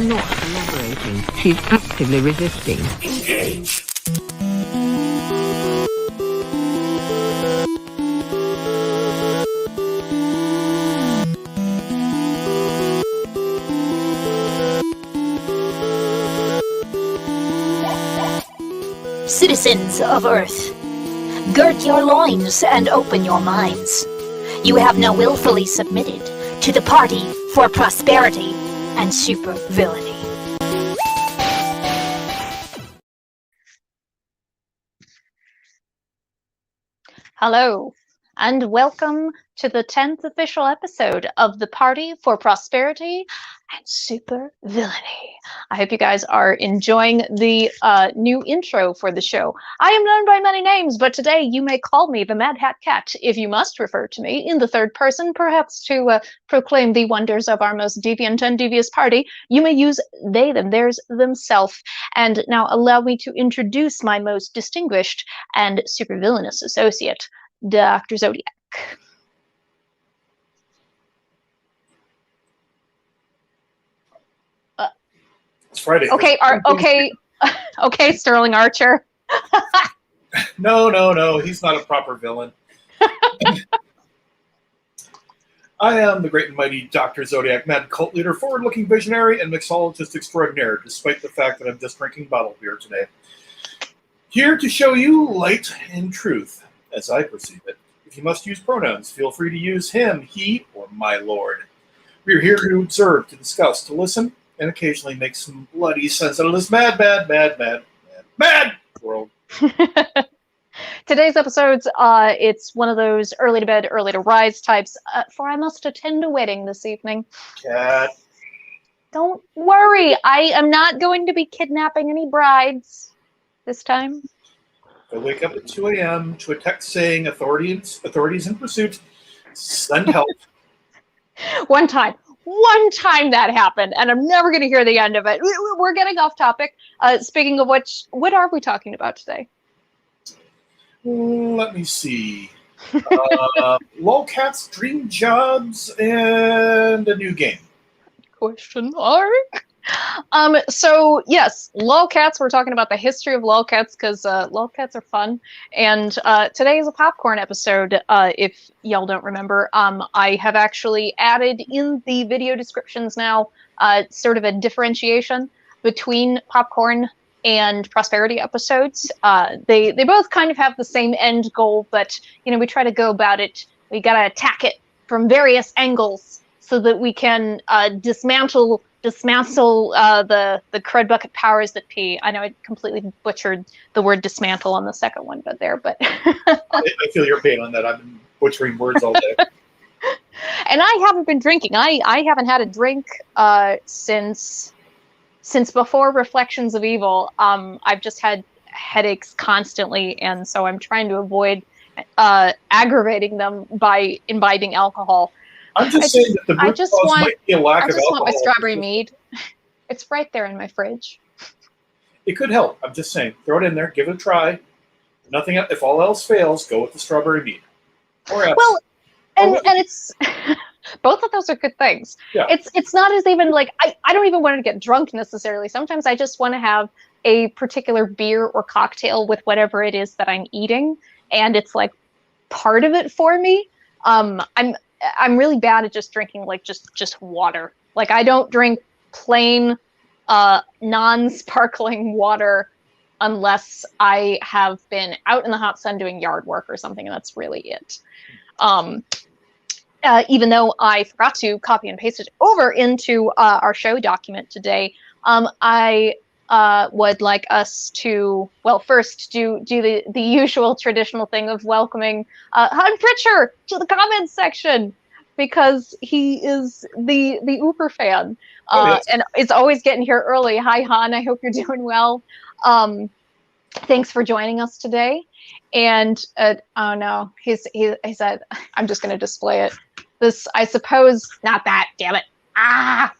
not collaborating. She's actively resisting. Engage. Citizens of Earth, gird your loins and open your minds. You have now willfully submitted to the Party for Prosperity and Supervillainy. Hello, and welcome to the 10th official episode of the Party for Prosperity and Supervillainy. I hope you guys are enjoying the new intro for the show. I am known by many names, but today you may call me the Mad Hat Cat if you must refer to me in the third person, perhaps to proclaim the wonders of our most deviant and devious party. You may use they, them, theirs, themself. And now allow me to introduce my most distinguished and supervillainous associate, Dr. Zodiac. It's Friday. Okay, okay, Sterling Archer. No, he's not a proper villain. I am the great and mighty Dr. Zodiac, mad cult leader, forward-looking visionary, and mixologist extraordinaire, despite the fact that I'm just drinking bottled beer today. Here to show you light and truth, as I perceive it. If you must use pronouns, feel free to use him, he, or my lord. We are here to observe, to discuss, to listen, and occasionally make some bloody sense out of this mad world. Today's episode's, it's one of those early to bed, early to rise types, for I must attend a wedding this evening. Cat. Don't worry, I am not going to be kidnapping any brides this time. I wake up at 2 a.m. to a text saying authorities in pursuit, send help. One time that happened, and I'm never going to hear the end of it. We're getting off topic. Speaking of which, what are we talking about today? Let me see. LOLcats, dream jobs, and a new game. Question mark? So yes, LOLcats, we're talking about the history of LOLcats because LOLcats are fun. And today is a popcorn episode, if y'all don't remember. I have actually added in the video descriptions now sort of a differentiation between popcorn and prosperity episodes. They both kind of have the same end goal, but you know, we try to go about it, we gotta attack it from various angles so that we can dismantle the crudbucket powers that be. I know I completely butchered the word dismantle on the second one, but I feel your pain on that. I've been butchering words all day. And I haven't been drinking. I haven't had a drink since before Reflections of Evil. I've just had headaches constantly, and so I'm trying to avoid aggravating them by imbibing alcohol. I'm just saying that the root cause might be a lack of alcohol. I just want my strawberry mead. It's right there in my fridge. It could help. I'm just saying, throw it in there, give it a try. Nothing. If all else fails, go with the strawberry mead. Or else. Well, and it's both of those are good things. Yeah. It's not as even like I don't even want to get drunk necessarily. Sometimes I just want to have a particular beer or cocktail with whatever it is that I'm eating, and it's like part of it for me. I'm really bad at just drinking like just water. Like I don't drink plain non-sparkling water unless I have been out in the hot sun doing yard work or something, and that's really it. Even though I forgot to copy and paste it over into our show document today, I would like us to, well, first do the usual traditional thing of welcoming Han Pritchard to the comments section, because he is the Uber fan, yes. and is always getting here early. Hi, Han. I hope you're doing well. Thanks for joining us today. And oh no, he said, I'm just going to display it. This, I suppose, not that. Damn it. I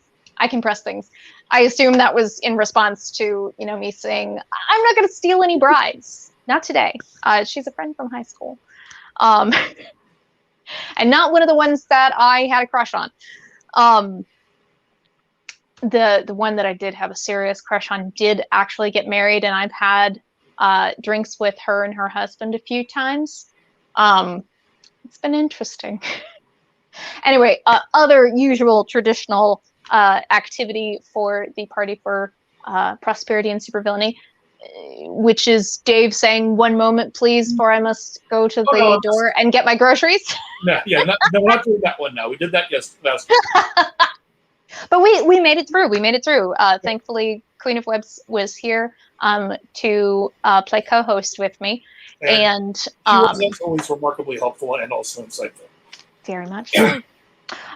can press things. I assume that was in response to, you know, me saying, I'm not going to steal any brides. Not today. She's a friend from high school. And not one of the ones that I had a crush on. the one that I did have a serious crush on did actually get married, and I've had drinks with her and her husband a few times. It's been interesting. Anyway, other usual traditional activity for the Party for Prosperity and Supervillainy, which is Dave saying, "One moment, please, for I must go to the door and get my groceries." No, yeah, no, we're not doing that one now. We did that last week. But we made it through. We made it through. Thankfully, Queen of Webs was here to play co-host with me. And she was always remarkably helpful and also insightful. Very much so.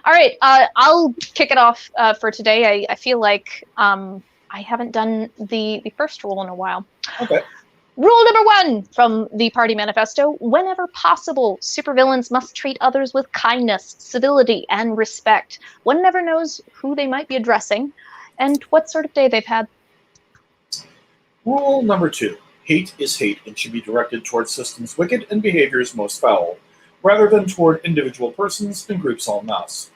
All right, I'll kick it off for today. I feel like I haven't done the first rule in a while. Okay. Rule number 1 from the Party Manifesto: whenever possible, supervillains must treat others with kindness, civility, and respect. One never knows who they might be addressing and what sort of day they've had. Rule number 2. Hate is hate and should be directed towards systems wicked and behaviors most foul, rather than toward individual persons and groups en masse.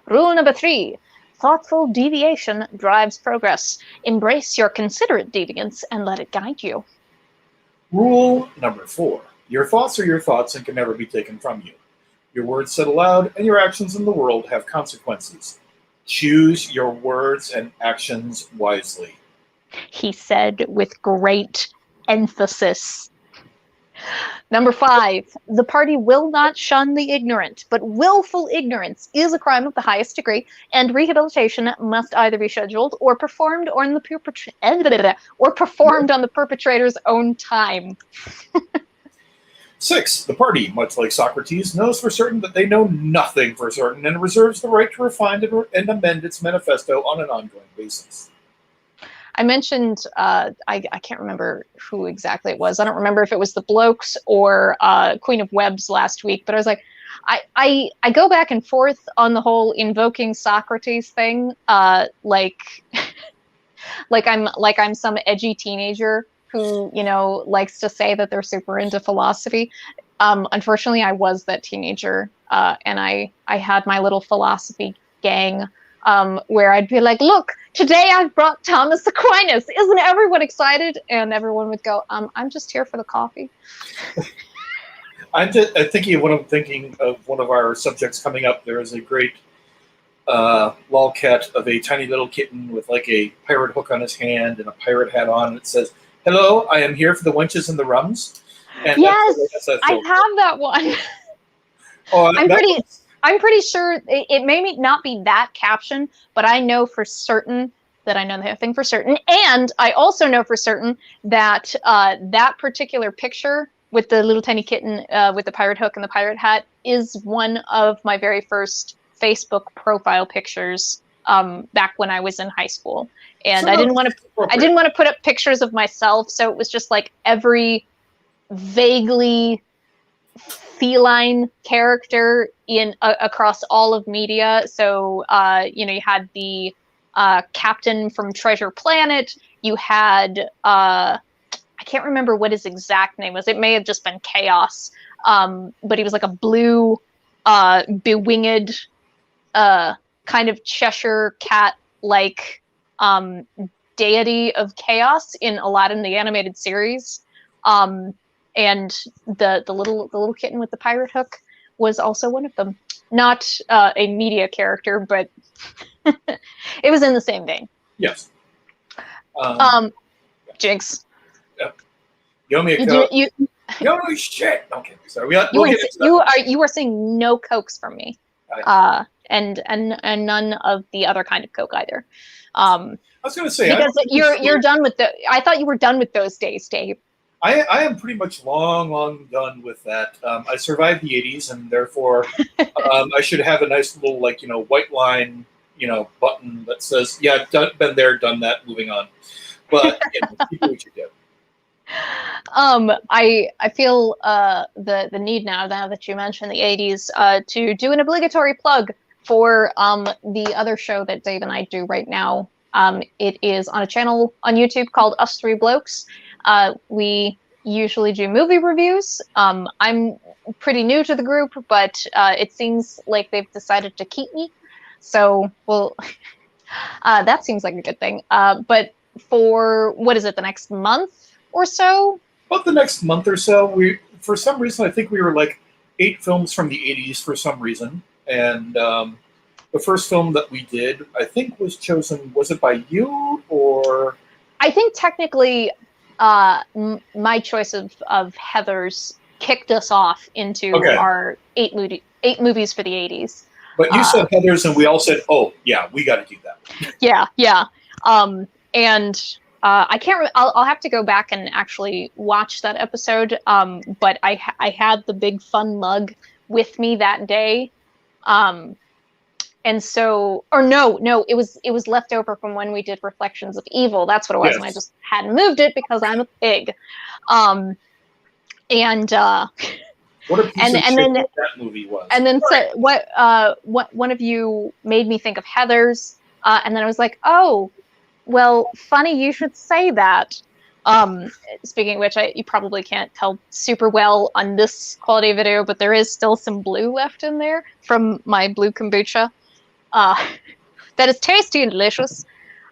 Rule number 3. Thoughtful deviation drives progress. Embrace your considerate deviance and let it guide you. Rule number 4. Your thoughts are your thoughts and can never be taken from you. Your words said aloud and your actions in the world have consequences. Choose your words and actions wisely. He said with great emphasis. Number 5, the party will not shun the ignorant, but willful ignorance is a crime of the highest degree, and rehabilitation must either be scheduled or performed on the perpetrator's own time. 6, the party, much like Socrates, knows for certain that they know nothing for certain and reserves the right to refine and amend its manifesto on an ongoing basis. I mentioned, I can't remember who exactly it was. I don't remember if it was the Blokes or Queen of Webs last week, but I was like, I go back and forth on the whole invoking Socrates thing, like I'm some edgy teenager who, you know, likes to say that they're super into philosophy. Unfortunately, I was that teenager, and I had my little philosophy gang, where I'd be like, look, today I've brought Thomas Aquinas. Isn't everyone excited? And everyone would go, I'm just here for the coffee. I'm thinking of one of our subjects coming up. There is a great LOLcat of a tiny little kitten with like a pirate hook on his hand and a pirate hat on. And it says, "Hello, I am here for the wenches and the rums." And yes, I have that one. Oh, I'm pretty sure it may not be that caption, but I know for certain that I know the thing for certain. And I also know for certain that that particular picture with the little tiny kitten with the pirate hook and the pirate hat is one of my very first Facebook profile pictures back when I was in high school. And I didn't want to put up pictures of myself, so it was just like every vaguely feline character in across all of media. So you know, you had the captain from Treasure Planet. You had I can't remember what his exact name was. It may have just been Chaos, but he was like a blue bewinged kind of Cheshire cat like deity of chaos in Aladdin the animated series. And the little kitten with the pirate hook was also one of them. Not a media character, but it was in the same vein. Yes. Jinx. Yomiko. No shit. Okay, sorry. You are seeing no cokes from me, and none of the other kind of coke either. I was going to say because you're done with the. I thought you were done with those days, Dave. I am pretty much long done with that. I survived the 80s, and therefore I should have a nice little, like, white line, button that says, yeah, been there, done that, moving on. But you do what you do. I feel the need now that you mentioned the 80s to do an obligatory plug for the other show that Dave and I do right now. It is on a channel on YouTube called Us Three Blokes. We usually do movie reviews. I'm pretty new to the group, but it seems like they've decided to keep me. So That seems like a good thing. But for, what is it, the next month or so? About the next month or so, for some reason, I think we were like 8 films from the 80s for some reason. And the first film that we did, I think, was chosen, was it by you or? I think technically my choice of Heather's kicked us off into our 8 movies for the 80s. But you said Heather's, and we all said, "Oh, yeah, we got to do that." Yeah. And I can't. I'll have to go back and actually watch that episode. But I had the big fun mug with me that day, and so, or no, it was left over from when we did Reflections of Evil. That's what it was, Yes. and I just hadn't moved it because I'm a pig. What a piece of shit then that movie was. And then what one of you made me think of Heather's, and then I was like, oh, well, funny you should say that. Speaking of which, you probably can't tell super well on this quality of video, but there is still some blue left in there from my blue kombucha. That is tasty and delicious.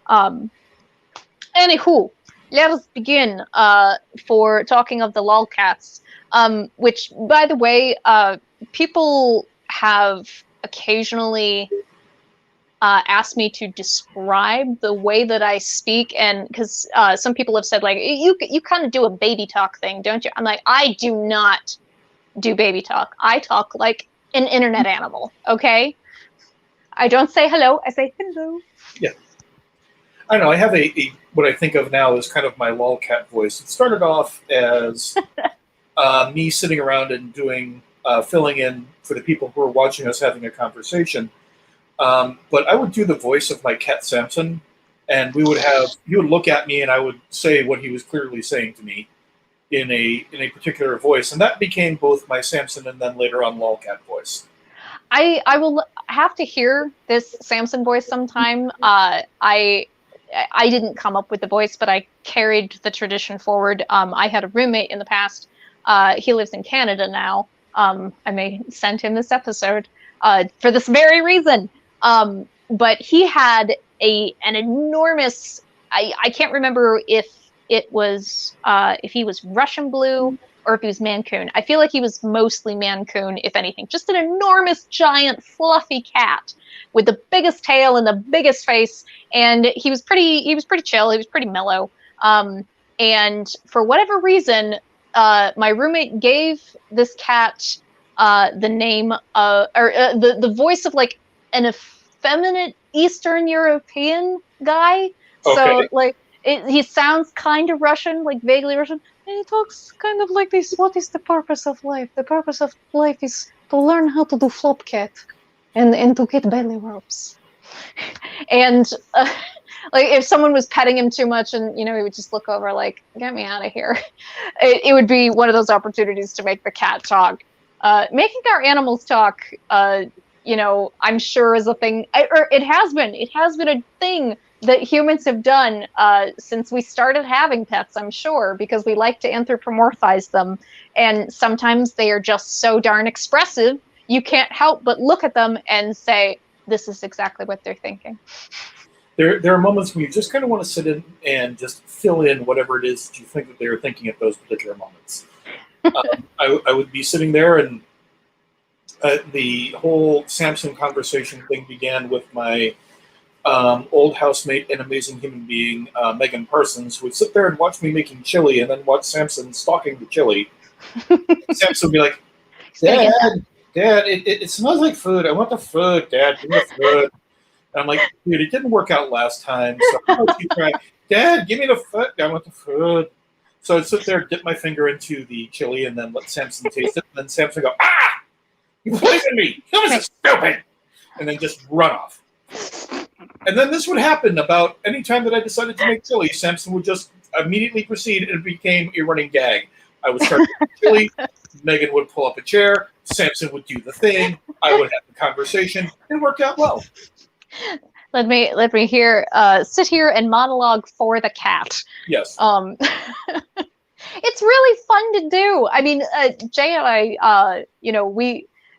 Anywho, let us begin for talking of the LOLcats. Which, by the way, people have occasionally asked me to describe the way that I speak, and because some people have said, like, you kind of do a baby talk thing, don't you? I'm like, I do not do baby talk. I talk like an internet animal, okay? I don't say hello, I say hello. Yeah. I don't know, I have a what I think of now as kind of my LOLcat voice. It started off as me sitting around and doing, filling in for the people who are watching us having a conversation. But I would do the voice of my cat Samson, and he would look at me and I would say what he was clearly saying to me in a particular voice. And that became both my Samson and then later on LOLcat voice. I will have to hear this Samson voice sometime. I didn't come up with the voice, but I carried the tradition forward. I had a roommate in the past. He lives in Canada now. I may send him this episode for this very reason. But he had an enormous, I can't remember if it was if he was Russian blue or if he was Mancoon. I feel like he was mostly Mancoon, if anything. Just an enormous, giant, fluffy cat with the biggest tail and the biggest face. And he was pretty chill. He was pretty mellow. And for whatever reason, my roommate gave this cat the name or the voice of like an effeminate Eastern European guy. Okay. So like he sounds kind of Russian, like vaguely Russian, and he talks kind of like this. What is the purpose of life? The purpose of life is to learn how to do flop cat and to get belly rubs. And like if someone was petting him too much, and he would just look over like, get me out of here. It would be one of those opportunities to make the cat talk. Making our animals talk, I'm sure is a thing, or it has been a thing that humans have done since we started having pets, I'm sure, because we like to anthropomorphize them. And sometimes they are just so darn expressive, you can't help but look at them and say, this is exactly what they're thinking. There are moments when you just kind of want to sit in and just fill in whatever it is that you think that they're thinking at those particular moments. I would be sitting there, and the whole Samson conversation thing began with my old housemate and amazing human being, Megan Parsons, who would sit there and watch me making chili and then watch Samson stalking the chili. Samson would be like, Dad, it smells like food. I want the food, Dad. Give me the food. And I'm like, dude, it didn't work out last time, so how about you try? Dad, give me the food. I want the food. So I'd sit there, dip my finger into the chili, and then let Samson taste it. And then Samson would go, ah! You poisoned me! Humans are stupid! And then just run off. And then this would happen about any time that I decided to make chili. Samson would just immediately proceed, and it became a running gag. I would start making chili. Megan would pull up a chair. Samson would do the thing. I would have the conversation. It worked out well. Let me sit here and monologue for the cat. Yes. It's really fun to do. I mean, Jay and I,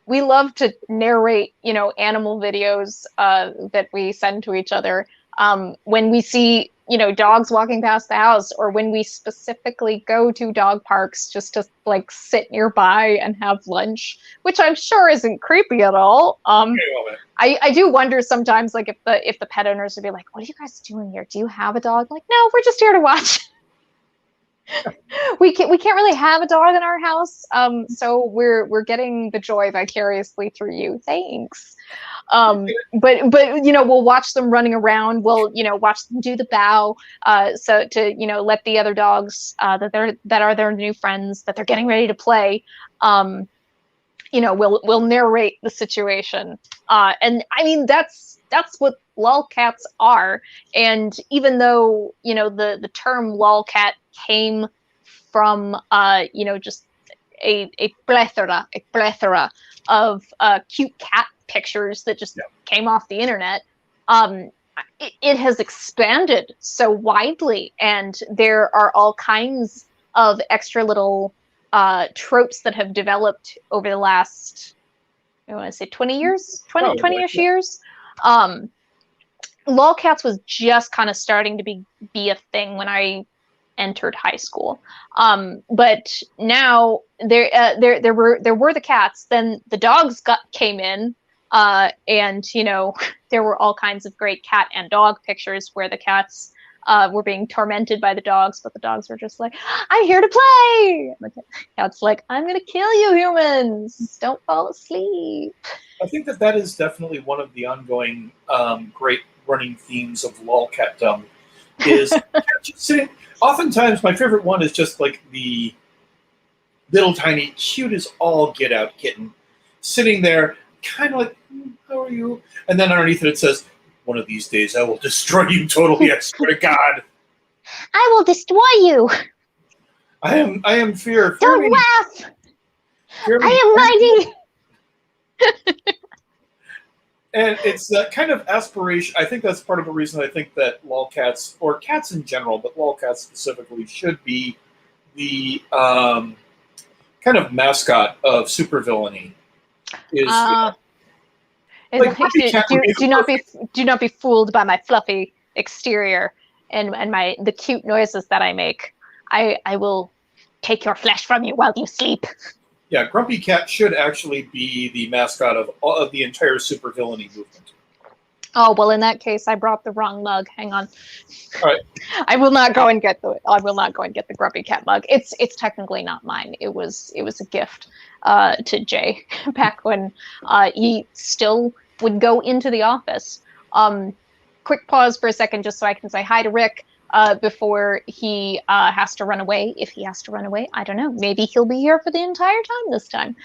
we we love to narrate, you know, animal videos that we send to each other when we see, you know, dogs walking past the house, or when we specifically go to dog parks just to like sit nearby and have lunch, which I'm sure isn't creepy at all. I do wonder sometimes, like, if the pet owners would be like, "What are you guys doing here? Do you have a dog?" Like, no, we're just here to watch. we can't really have a dog in our house, so we're getting the joy vicariously through you. Thanks. But you know, we'll watch them running around. We'll, you know, watch them do the bow, so to, you know, let the other dogs that are their new friends, that they're getting ready to play. You know, we'll narrate the situation, and I mean that's what LOLcats are. And even though, you know, the term LOLcat came from you know, just a plethora of cute cat pictures that just came off the internet, it has expanded so widely, and there are all kinds of extra little tropes that have developed over the last, I want to say 20 years, 20-ish years. LOLcats was just kind of starting to be a thing when I entered high school, but now there were the cats, then the dogs came in, and you know, there were all kinds of great cat and dog pictures where the cats were being tormented by the dogs, but the dogs were just like, "I'm here to play." And the cat's like, "I'm gonna kill you, humans. Don't fall asleep." I think that is definitely one of the ongoing great running themes of LOLcatdom is just sitting. Oftentimes, my favorite one is just like the little tiny, cute as all get out kitten sitting there, kind of like, "How are you?" And then underneath it says, "One of these days I will destroy you totally, I swear to God. I will destroy you. I am fear. Don't laugh. Fear me. I am mighty." And it's that kind of aspiration. I think that's part of the reason I think that LOLcats, or cats in general, but LOLcats specifically, should be the kind of mascot of supervillainy. Is like, do not be fooled by my fluffy exterior and the cute noises that I make. I will take your flesh from you while you sleep. Yeah, Grumpy Cat should actually be the mascot of the entire supervillainy movement. Oh, well, in that case, I brought the wrong mug. Hang on. All right. I will not go and get the Grumpy Cat mug. It's technically not mine. It was a gift to Jay back when he still would go into the office. Quick pause for a second just so I can say hi to Rick before he has to run away. If he has to run away, I don't know. Maybe he'll be here for the entire time this time.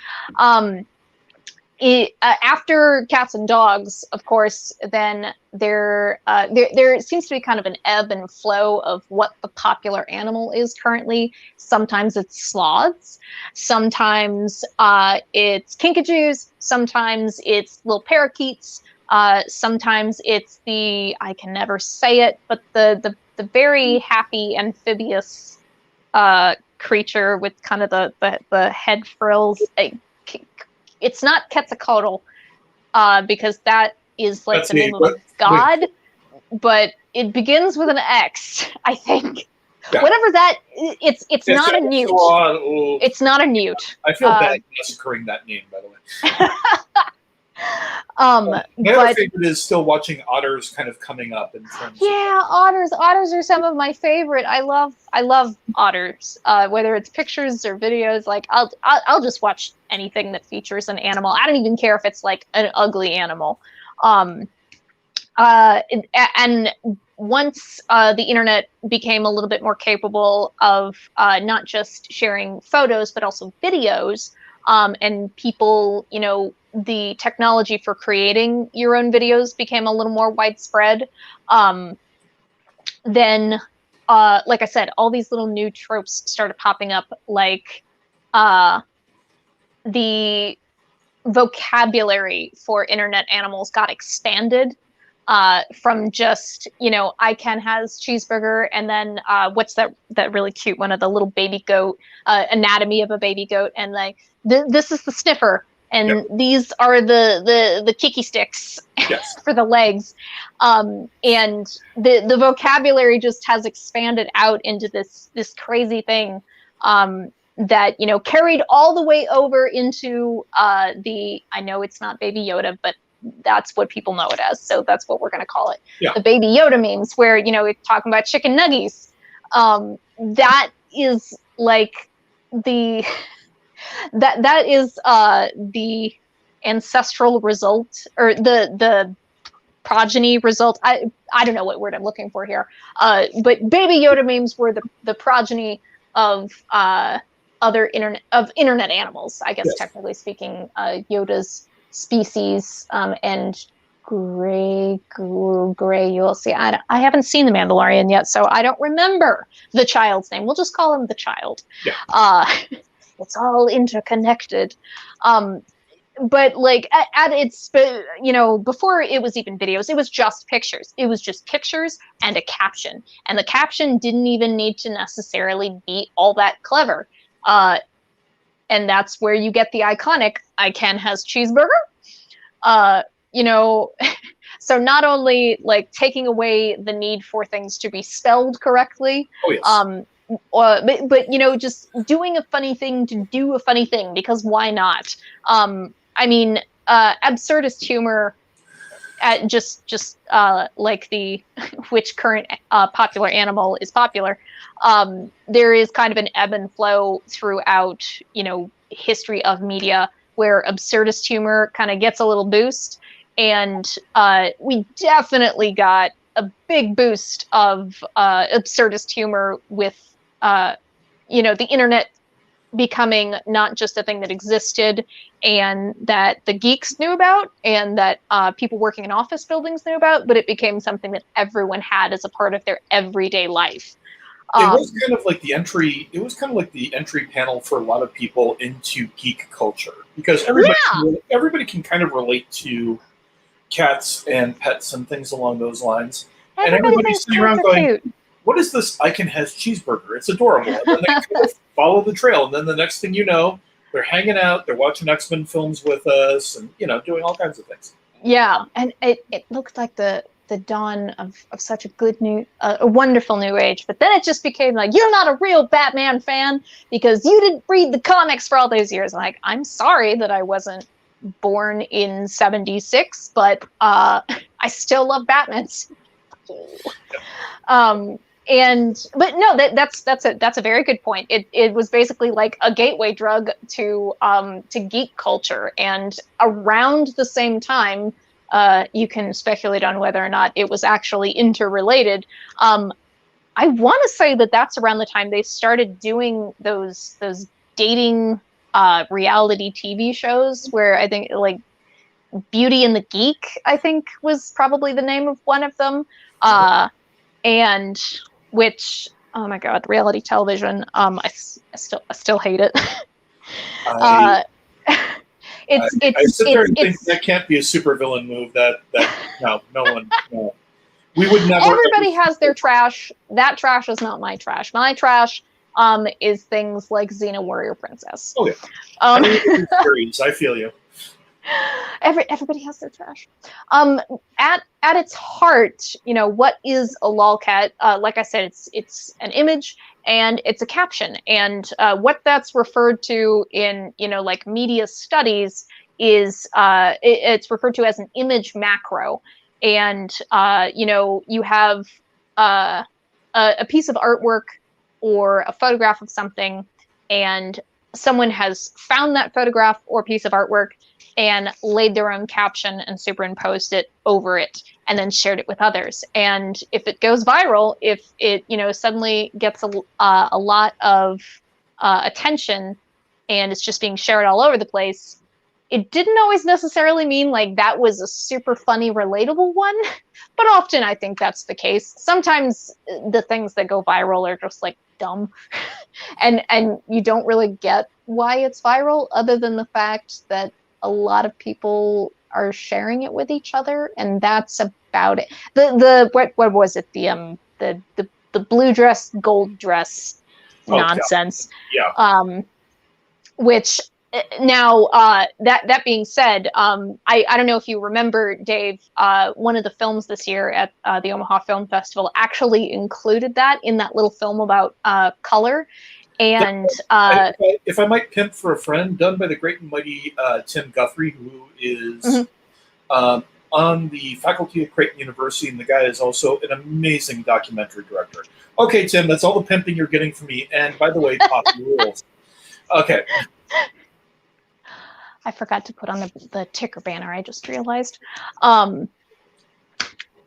After cats and dogs, of course, then there seems to be kind of an ebb and flow of what the popular animal is currently. Sometimes it's sloths, sometimes it's kinkajous, sometimes it's little parakeets, sometimes it's I can never say it, but the very happy amphibious creature with kind of the head frills. It's not Quetzalcoatl, because that is like the name of a god, but it begins with an X, I think. Yeah. Whatever that, it's not a newt. It's not a newt. I feel bad massacring that name, by the way. My other favorite is still watching otters kind of coming up in terms. Yeah, otters. Otters are some of my favorite. I love otters. Whether it's pictures or videos, like I'll just watch anything that features an animal. I don't even care if it's like an ugly animal. And once the internet became a little bit more capable of not just sharing photos but also videos, and people, you know, the technology for creating your own videos became a little more widespread, then, like I said, all these little new tropes started popping up, like the vocabulary for internet animals got expanded from just, you know, ICANN has cheeseburger, and then what's that really cute one of the little baby goat, anatomy of a baby goat, and like, this is the sniffer. and these are the kiki sticks for the legs. And the vocabulary just has expanded out into this crazy thing that, you know, carried all the way over into I know it's not Baby Yoda, but that's what people know it as, so that's what we're going to call it. The Baby Yoda memes, where, you know, we're talking about chicken nuggies. That is like that is the ancestral result, or the progeny result. I don't know what word I'm looking for here. But Baby Yoda memes were the progeny of other internet animals, I guess, technically speaking. Yoda's species, and Gray, you'll see. I haven't seen The Mandalorian yet, so I don't remember the child's name. We'll just call him the child. It's all interconnected. But like at its, you know, before it was even videos, it was just pictures. It was just pictures and a caption. And the caption didn't even need to necessarily be all that clever. And that's where you get the iconic, I can has cheeseburger. You know, so not only like taking away the need for things to be spelled correctly, but you know, just doing a funny thing to do a funny thing, because why not? I mean, absurdist humor, just like the which current popular animal is popular. There is kind of an ebb and flow throughout, you know, history of media, where absurdist humor kind of gets a little boost, and we definitely got a big boost of absurdist humor with you know, the internet becoming not just a thing that existed and that the geeks knew about and that people working in office buildings knew about, but it became something that everyone had as a part of their everyday life. It was kind of like the entry. It was kind of like the entry panel for a lot of people into geek culture, because everybody can kind of relate to cats and pets and things along those lines. And everybody's sitting around going, "What is this? Icon has cheeseburger. It's adorable." And then they kind of follow the trail, and then the next thing you know, they're hanging out, they're watching X-Men films with us, and, you know, doing all kinds of things. Yeah, and it looked like the dawn of such a good a wonderful new age. But then it just became like, you're not a real Batman fan because you didn't read the comics for all those years. I'm like, I'm sorry that I wasn't born in '76, but I still love Batman. But no, that's a very good point. It was basically like a gateway drug to geek culture, and around the same time, you can speculate on whether or not it was actually interrelated. I want to say that that's around the time they started doing those dating reality TV shows, where I think like Beauty and the Geek, I think, was probably the name of one of them. And which, oh my God, reality television. I still hate it. I sit there and think that can't be a supervillain move. No one. No. We would never. Everybody has their trash. That trash is not my trash. My trash is things like Xena Warrior Princess. Oh yeah. I feel you. Everybody has their trash. At its heart, you know, what is a lolcat? Like I said, it's an image and it's a caption, and what that's referred to in, you know, like media studies is it's referred to as an image macro. And you know, you have a piece of artwork or a photograph of something, and someone has found that photograph or piece of artwork and laid their own caption and superimposed it over it, and then shared it with others. And if it goes viral, if it, you know, suddenly gets a lot of attention and it's just being shared all over the place, it didn't always necessarily mean like that was a super funny, relatable one, but often I think that's the case. Sometimes the things that go viral are just like dumb, and you don't really get why it's viral, other than the fact that a lot of people are sharing it with each other, and that's about it. What was it? The blue dress, gold dress nonsense. Yeah. Which Now, that being said, I don't know if you remember, Dave, one of the films this year at the Omaha Film Festival actually included that in that little film about color. And if I might pimp for a friend, done by the great and mighty Tim Guthrie, who is on the faculty at Creighton University, and the guy is also an amazing documentary director. Okay, Tim, that's all the pimping you're getting from me. And by the way, pop rules. Okay. I forgot to put on the ticker banner, I just realized.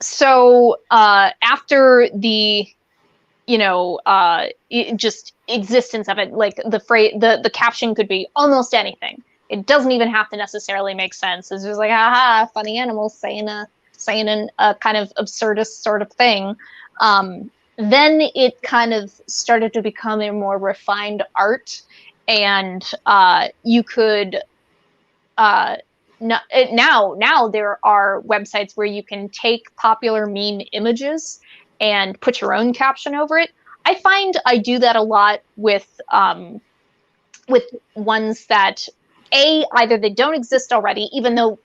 So after the, just existence of it, like the caption could be almost anything. It doesn't even have to necessarily make sense. It's just like, haha, funny animals saying a kind of absurdist sort of thing. Then it kind of started to become a more refined art, and you could now there are websites where you can take popular meme images and put your own caption over it. I find I do that a lot with ones that either they don't exist already, even though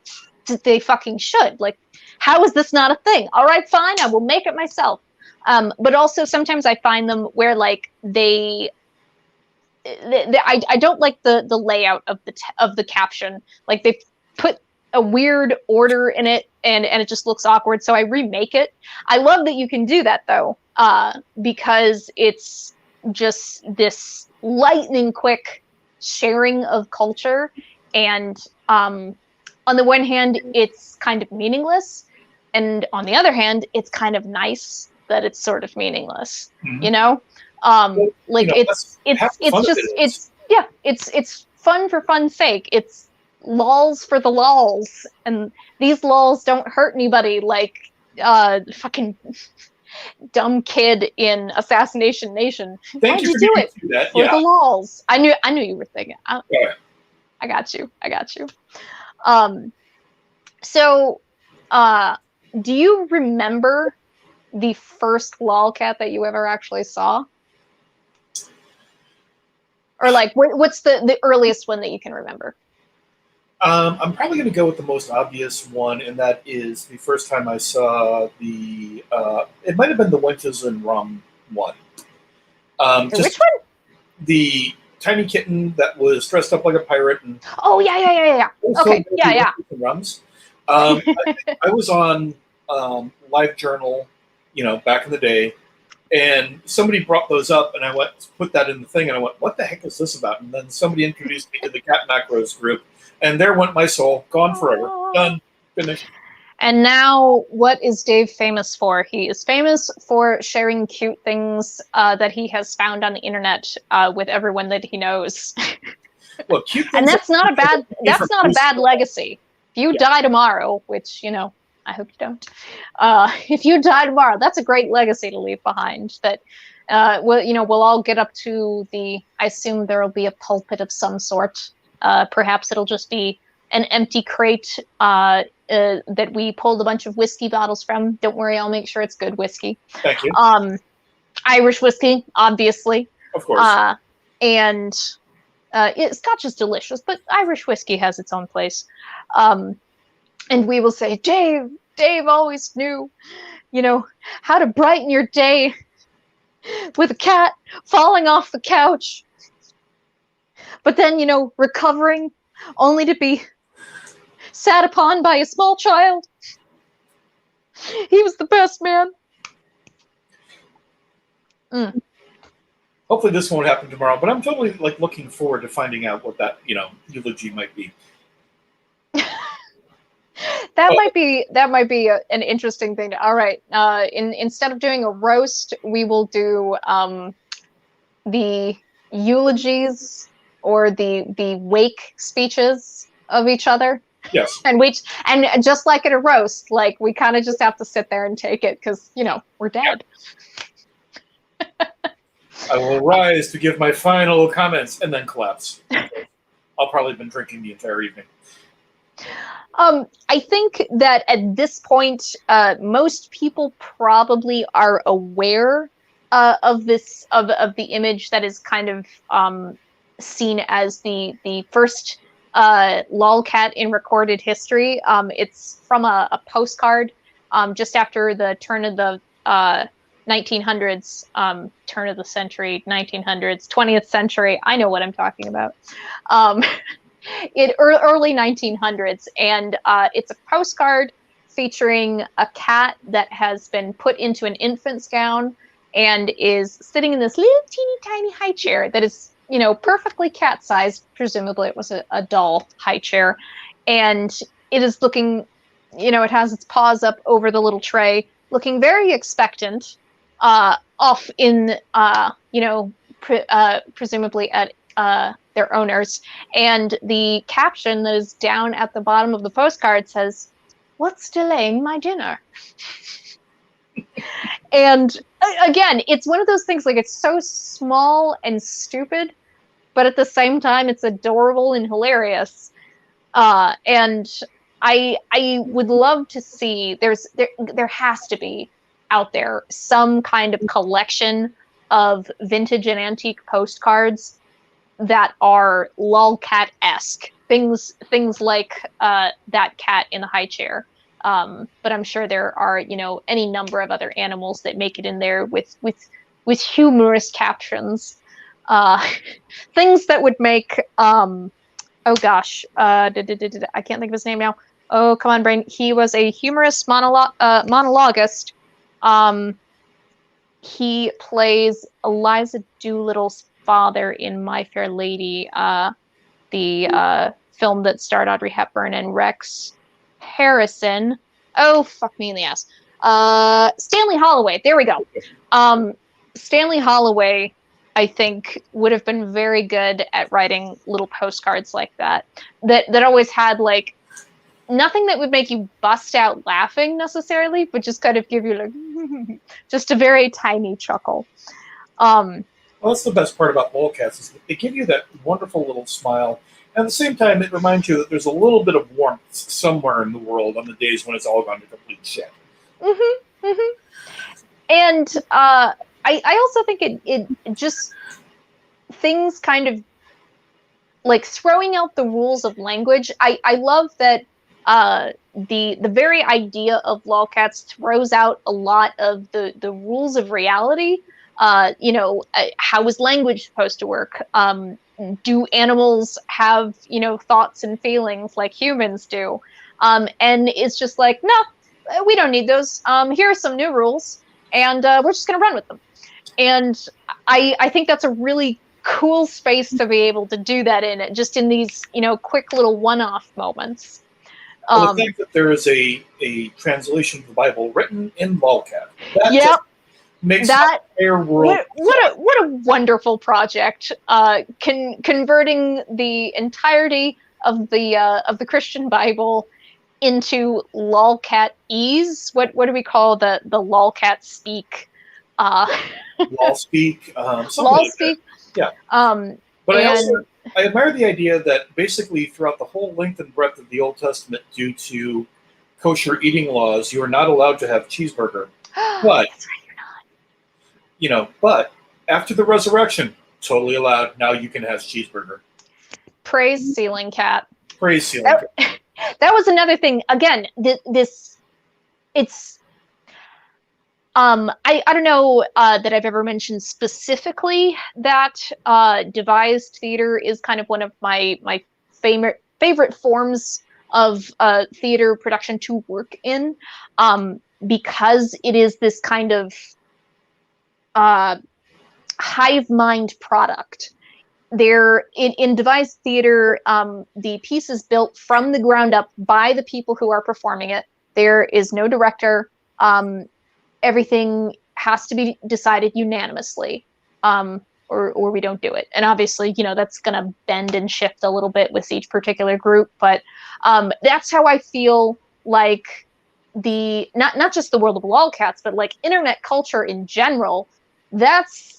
they fucking should. Like, how is this not a thing? All right, fine, I will make it myself. But also sometimes I find them where like I don't like the layout of the caption. Like they put a weird order in it and it just looks awkward. So I remake it. I love that you can do that though, because it's just this lightning quick sharing of culture. And on the one hand, it's kind of meaningless. And on the other hand, it's kind of nice that it's sort of meaningless, like it's fun for fun's sake. It's lols for the lols, and these lols don't hurt anybody like fucking dumb kid in Assassination Nation. Why'd you do it for the lols? I knew you were thinking. I got you. So do you remember the first LOLcat that you ever actually saw? Or like, what's the earliest one that you can remember? I'm probably going to go with the most obvious one, and that is the first time I saw the, it might have been the Wenches and Rum one. Which one? The tiny kitten that was dressed up like a pirate. And oh, yeah. Okay, yeah. Rums. I was on LiveJournal, back in the day, and somebody brought those up, and I went to put that in the thing, and I went, what the heck is this about? And then somebody introduced me to the Cat Macros group, and there went my soul, gone forever, done, finished. And now, what is Dave famous for? He is famous for sharing cute things that he has found on the internet with everyone that he knows. Well, cute and that's not a bad legacy. If you die tomorrow, which I hope you don't. If you die tomorrow, that's a great legacy to leave behind. That we'll all get up to I assume there will be a pulpit of some sort. Perhaps it'll just be an empty crate that we pulled a bunch of whiskey bottles from. Don't worry, I'll make sure it's good whiskey. Thank you. Irish whiskey, obviously. Of course. And Scotch is delicious, but Irish whiskey has its own place. And we will say, Dave always knew, how to brighten your day with a cat falling off the couch. But then, recovering only to be sat upon by a small child. He was the best man. Hopefully this won't happen tomorrow, but I'm totally looking forward to finding out what that, eulogy might be. That might be an interesting thing. All right, instead of doing a roast, we will do the eulogies or the wake speeches of each other. Yes. And just like at a roast, we kind of just have to sit there and take it because we're dead. I will rise to give my final comments and then collapse. I'll probably have been drinking the entire evening. I think that at this point, most people probably are aware of the image that is kind of seen as the first LOLcat in recorded history. It's from a postcard just after the turn of the 1900s, turn of the century, 1900s, 20th century. I know what I'm talking about. Early 1900s, and it's a postcard featuring a cat that has been put into an infant's gown and is sitting in this little teeny tiny high chair that is, you know, perfectly cat-sized. Presumably it was a doll high chair. And it is looking, you know, it has its paws up over the little tray, looking very expectant, off in, you know, presumably at their owners. And the caption that is down at the bottom of the postcard says, "What's delaying my dinner?" And again, it's one of those things, like, it's so small and stupid, but at the same time, it's adorable and hilarious. And I would love to see, there has to be out there some kind of collection of vintage and antique postcards that are LOLcat-esque. Things like that cat in the high chair. But I'm sure there are, you know, any number of other animals that make it in there with humorous captions. Things that would make, oh gosh, I can't think of his name now. Oh, come on, brain. He was a humorous monologuist. He plays Eliza Doolittle's father in My Fair Lady, the film that starred Audrey Hepburn and Rex Harrison. Oh, fuck me in the ass. Stanley Holloway. There we go. Stanley Holloway, I think, would have been very good at writing little postcards like that. That always had, like, nothing that would make you bust out laughing necessarily, but just kind of give you, like, just a very tiny chuckle. Well, that's the best part about LOLcats, is that they give you that wonderful little smile. And at the same time, it reminds you that there's a little bit of warmth somewhere in the world on the days when it's all gone to complete shit. Mm-hmm, mm-hmm. And I also think it just, things kind of like throwing out the rules of language. I love that the very idea of LOLcats throws out a lot of the rules of reality. You know, how is language supposed to work? Do animals have, you know, thoughts and feelings like humans do? And it's just like, no, we don't need those. Here are some new rules, and we're just going to run with them. And I think that's a really cool space to be able to do that in, just in these, you know, quick little one-off moments. Well, the fact that there is a translation of the Bible written in LOLcat, that Yep. makes That the entire world. What a wonderful project! Converting the entirety of the Christian Bible into LOLcat-ese. What do we call the LOLcat speak? Lol speak. LOL speak. Yeah. But I admire the idea that basically throughout the whole length and breadth of the Old Testament, due to kosher eating laws, you are not allowed to have cheeseburger. But That's right, you're not. you know, but after the resurrection, totally allowed. Now you can have cheeseburger. Praise Ceiling Cat. Praise Ceiling Cat. That was another thing. Again, it's I don't know that I've ever mentioned specifically that devised theater is kind of one of my favorite forms of theater production to work in, because it is this kind of hive mind product. There in devised theater, the piece is built from the ground up by the people who are performing it. There is no director. Everything has to be decided unanimously, or we don't do it. And obviously, you know, that's going to bend and shift a little bit with each particular group. But that's how I feel like not just the world of LOLcats, but like internet culture in general. That's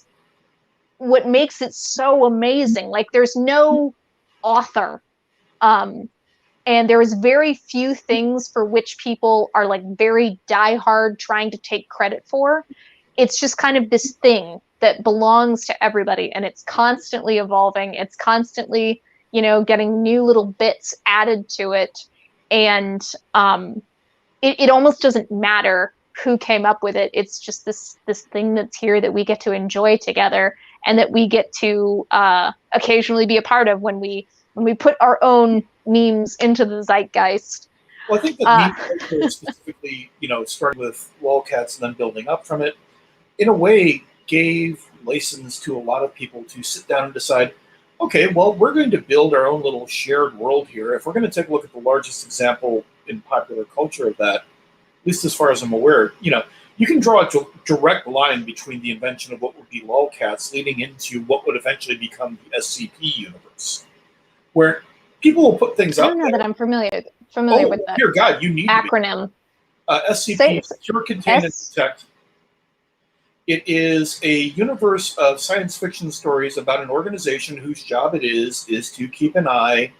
what makes it so amazing. Like, there's no author. And there is very few things for which people are like very diehard trying to take credit for. It's just kind of this thing that belongs to everybody, and it's constantly evolving. It's constantly, you know, getting new little bits added to it, and it almost doesn't matter who came up with it. It's just this thing that's here that we get to enjoy together, and that we get to occasionally be a part of when we put our own memes into the zeitgeist. Well, I think that meme culture specifically, you know, starting with LOLcats and then building up from it, in a way gave license to a lot of people to sit down and decide, okay, well, we're going to build our own little shared world here. If we're going to take a look at the largest example in popular culture of that, at least as far as I'm aware, you know, you can draw a direct line between the invention of what would be LOLcats leading into what would eventually become the SCP universe, where people will put things I out don't know there. that I'm familiar with that Dear God, you need acronym. SCP, Secure, Contain, and Protect. It is a universe of science fiction stories about an organization whose job it is to keep an eye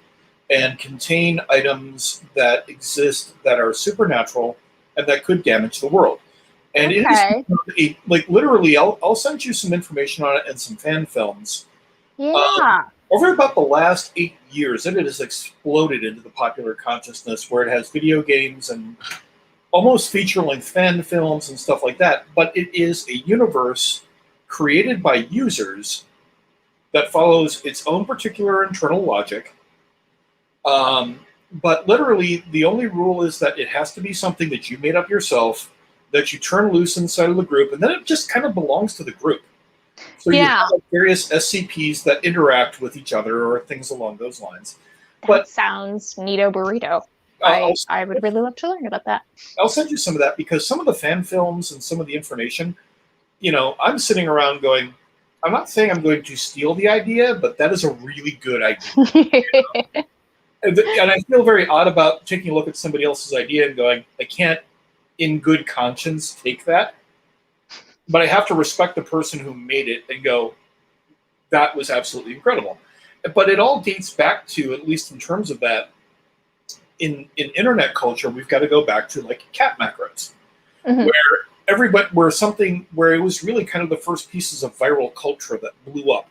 and contain items that exist that are supernatural and that could damage the world. And Okay. it is like literally, I'll send you some information on it and some fan films. Yeah. Over about the last 8 years, it has exploded into the popular consciousness, where it has video games and almost feature-length fan films and stuff like that. But it is a universe created by users that follows its own particular internal logic. But literally, the only rule is that it has to be something that you made up yourself, that you turn loose inside of the group, and then it just kind of belongs to the group. So you have various SCPs that interact with each other or things along those lines. That sounds neato burrito. I would really love to learn about that. I'll send you some of that, because some of the fan films and some of the information, you know, I'm sitting around going, I'm not saying I'm going to steal the idea, but that is a really good idea. You know? And I feel very odd about taking a look at somebody else's idea and going, I can't, in good conscience, take that. But I have to respect the person who made it and go, that was absolutely incredible. But it all dates back to, at least in terms of that, in internet culture, we've got to go back to like cat macros, where it was really kind of the first pieces of viral culture that blew up,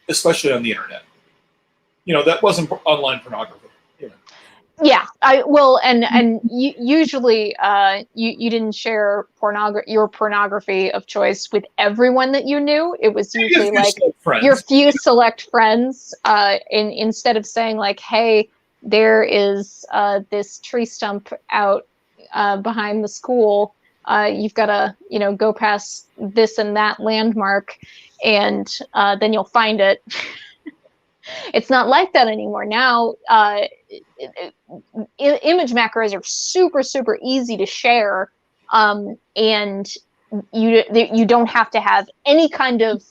especially on the internet. You know, that wasn't online pornography. You know. Yeah, and usually you didn't share your pornography of choice with everyone that you knew. It was usually like your few select friends. Instead of saying like, hey, there is this tree stump out behind the school. You've got to, you know, go past this and that landmark, and then you'll find it. It's not like that anymore. Now, image macros are super, super easy to share, and you don't have to have any kind of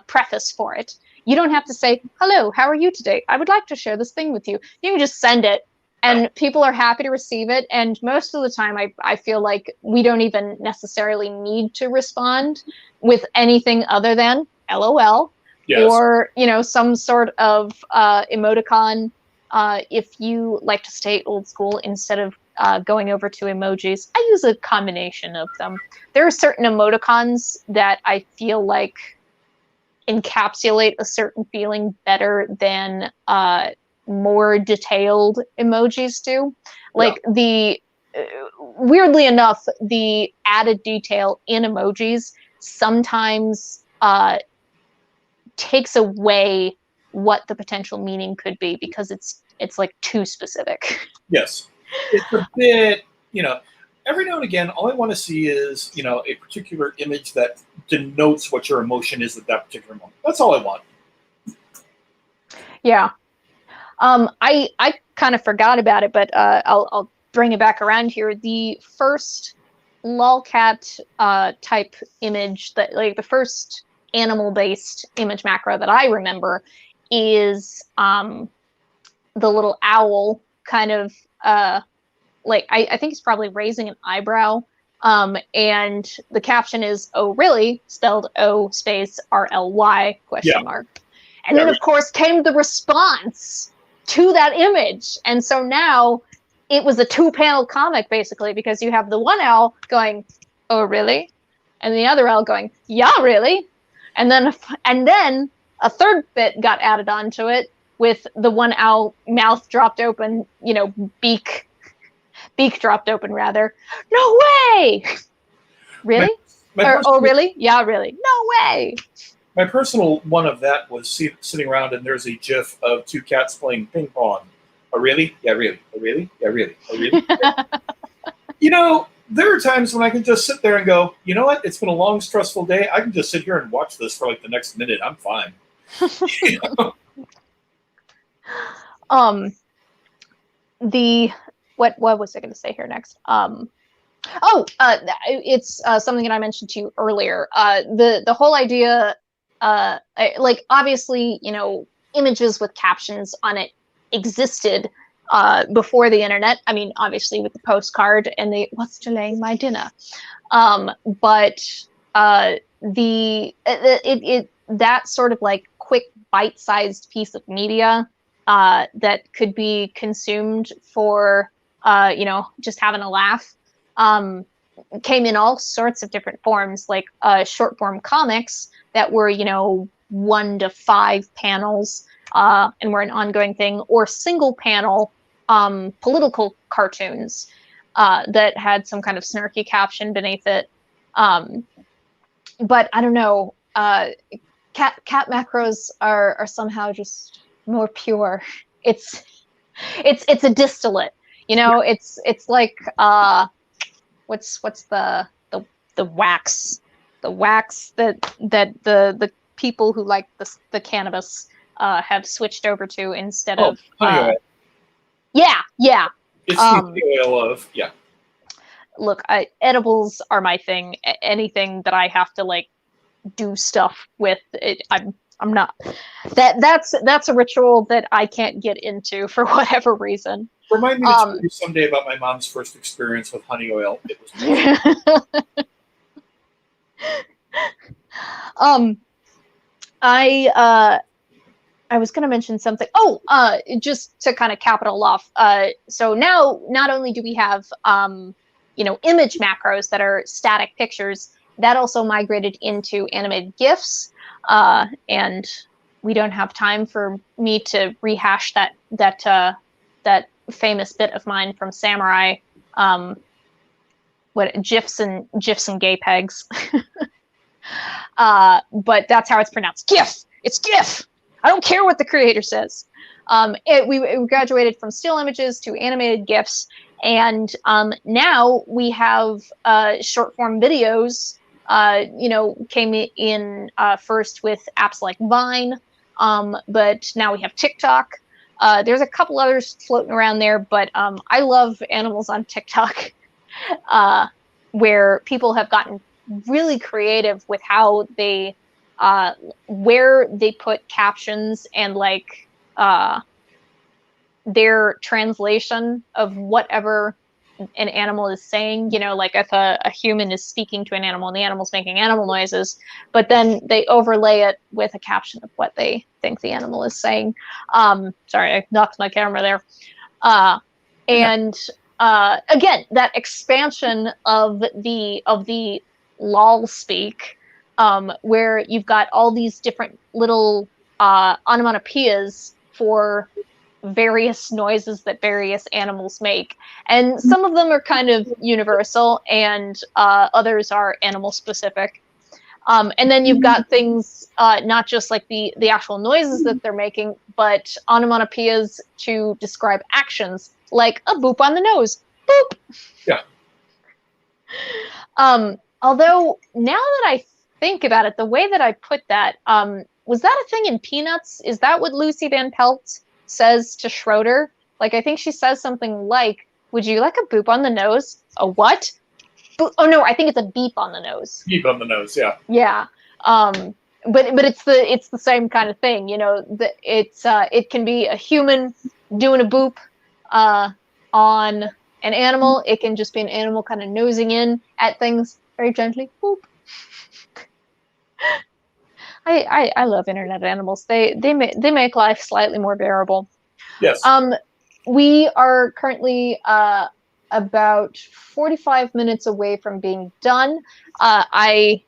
preface for it. You don't have to say, hello, how are you today? I would like to share this thing with you. You can just send it, and people are happy to receive it. And most of the time, I feel like we don't even necessarily need to respond with anything other than LOL. Yes. Or, you know, some sort of emoticon, if you like to stay old school instead of going over to emojis. I use a combination of them. There are certain emoticons that I feel like encapsulate a certain feeling better than more detailed emojis do. Like weirdly enough, the added detail in emojis sometimes takes away what the potential meaning could be, because it's like too specific. Yes, it's a bit, you know, every now and again, all I want to see is, you know, a particular image that denotes what your emotion is at that particular moment. That's all I want. Yeah. I kind of forgot about it, but I'll bring it back around here. The first LOLcat type image, that like the first animal-based image macro that I remember is the little owl kind of like I think it's probably raising an eyebrow, and the caption is "Oh really?" spelled O space RLY question mark. And then of course came the response to that image, and so now it was a 2-panel comic basically, because you have the one owl going "Oh really?" and the other owl going "Yeah really?" and then a third bit got added onto it with the one owl mouth dropped open, you know, beak dropped open rather. No way! Really? Really? Yeah, really. No way! My personal one of that was sitting around and there's a GIF of two cats playing ping pong. Oh, really? Yeah, really. Oh, really? Yeah, really. Oh, really? You know, there are times when I can just sit there and go, you know what? It's been a long, stressful day. I can just sit here and watch this for like the next minute. I'm fine. You know? What was I going to say here next? It's something that I mentioned to you earlier. The whole idea, like obviously, you know, images with captions on it existed before the internet. I mean, obviously with the postcard and the "What's delaying my dinner," but that sort of like quick bite-sized piece of media that could be consumed for you know, just having a laugh, came in all sorts of different forms, like short form comics that were, you know, 1 to 5 panels and were an ongoing thing, or single panel political cartoons that had some kind of snarky caption beneath it. But I don't know, cat macros are somehow just more pure. It's a distillate, you know. It's like what's the wax that the people who like the cannabis have switched over to instead of honey oil. Yeah. It's the oil of Look, edibles are my thing. Anything that I have to like do stuff with, I'm not. That's a ritual that I can't get into for whatever reason. Remind me to tell you someday about my mom's first experience with honey oil. It was I was going to mention something. Just to kind of cap it all off. So now, not only do we have, you know, image macros that are static pictures, that also migrated into animated GIFs. And we don't have time for me to rehash that famous bit of mine from Samurai. GIFs and gay pegs. But that's how it's pronounced. GIF. It's GIF. I don't care what the creator says. We graduated from still images to animated GIFs, and now we have short form videos. You know, came in first with apps like Vine, but now we have TikTok. There's a couple others floating around there, but I love animals on TikTok, where people have gotten really creative with how they where they put captions and like their translation of whatever an animal is saying. You know, like if a human is speaking to an animal and the animal's making animal noises, but then they overlay it with a caption of what they think the animal is saying. Sorry, I knocked my camera there. And again, that expansion of the lol speak, where you've got all these different little onomatopoeias for various noises that various animals make, and some of them are kind of universal, and others are animal specific. And then you've got things not just like the actual noises that they're making, but onomatopoeias to describe actions, like a boop on the nose. Boop. Yeah. Although now that I think about it, the way that I put that, was that a thing in Peanuts? Is that what Lucy Van Pelt says to Schroeder? Like, I think she says something like, "Would you like a boop on the nose?" A what? Oh no, I think it's a beep on the nose. Beep on the nose, yeah. Yeah. But it's the same kind of thing, you know. It can be a human doing a boop on an animal. It can just be an animal kind of nosing in at things very gently. Boop. I love internet animals. They make life slightly more bearable. Yes. We are currently about 45 minutes away from being done. I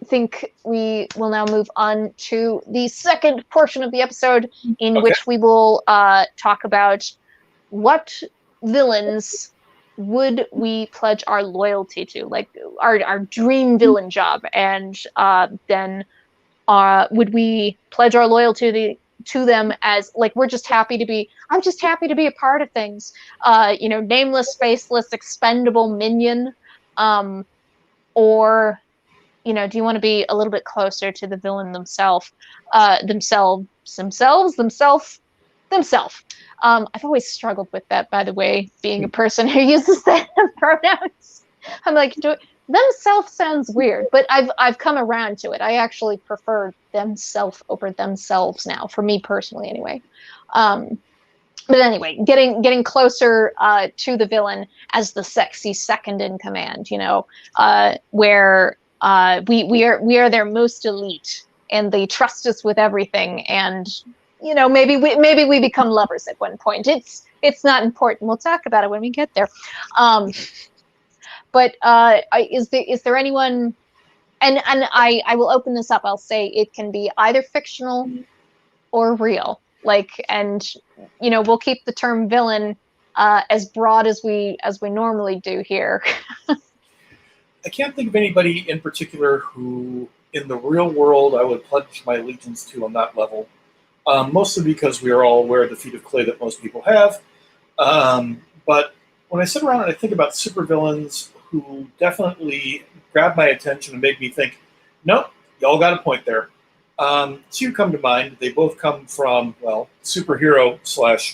think we will now move on to the second portion of the episode, in which we will talk about what villains would we pledge our loyalty to, like our dream villain job, and then would we pledge our loyalty to them as like I'm just happy to be a part of things, nameless, faceless, expendable minion, or do you want to be a little bit closer to the villain themselves? I've always struggled with that, by the way, being a person who uses that pronouns. I'm like, themself sounds weird, but I've come around to it. I actually prefer themself over themselves now, for me personally, anyway. But anyway, getting closer to the villain as the sexy second in command, where we are their most elite, and they trust us with everything, and maybe we become lovers at one point. It's not important. We'll talk about it when we get there. But is there anyone? And I will open this up. I'll say it can be either fictional or real. We'll keep the term villain as broad as we normally do here. I can't think of anybody in particular who, in the real world, I would pledge my allegiance to on that level. Mostly because we are all aware of the feet of clay that most people have. But when I sit around and I think about supervillains who definitely grabbed my attention and made me think, nope, y'all got a point there. Two come to mind. They both come from, superhero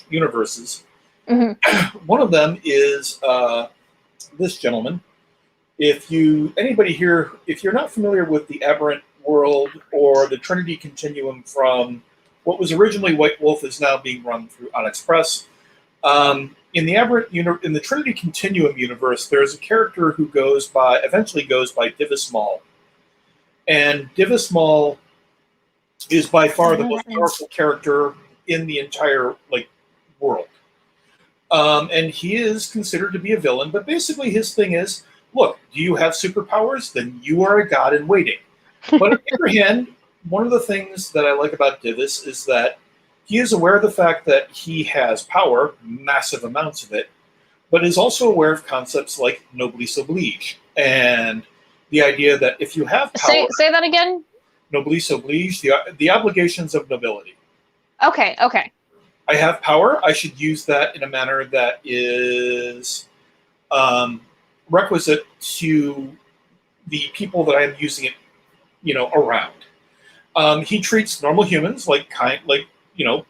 / universes. Mm-hmm. One of them is this gentleman. If anybody here, if you're not familiar with the Aberrant World or the Trinity Continuum from what was originally White Wolf is now being run through Onyx Press. In the Trinity Continuum universe, there's a character who eventually goes by Divis Maul. And Divis Maul is by far the most powerful character in the entire world. And he is considered to be a villain, but basically his thing is, look, do you have superpowers? Then you are a god in waiting. But on the other hand, one of the things that I like about Divis is that he is aware of the fact that he has power, massive amounts of it, but is also aware of concepts like noblesse oblige, and the idea that if you have power... Say that again? Noblesse oblige, the obligations of nobility. Okay. I have power, I should use that in a manner that is requisite to the people that I am using it, around. He treats normal humans like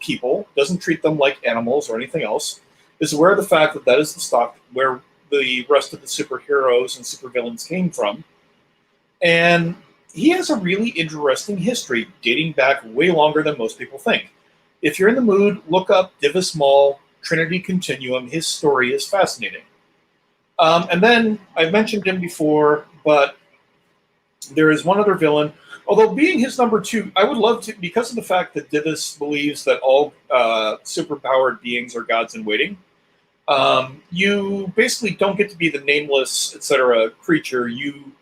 people, doesn't treat them like animals or anything else, is aware of the fact that is the stock where the rest of the superheroes and supervillains came from. And he has a really interesting history dating back way longer than most people think. If you're in the mood, look up Divis Maul, Trinity Continuum. His story is fascinating. And then, I've mentioned him before, but there is one other villain. Although being his number 2, I would love to, because of the fact that Divis believes that all superpowered beings are gods in waiting, you basically don't get to be the nameless, etc. creature. You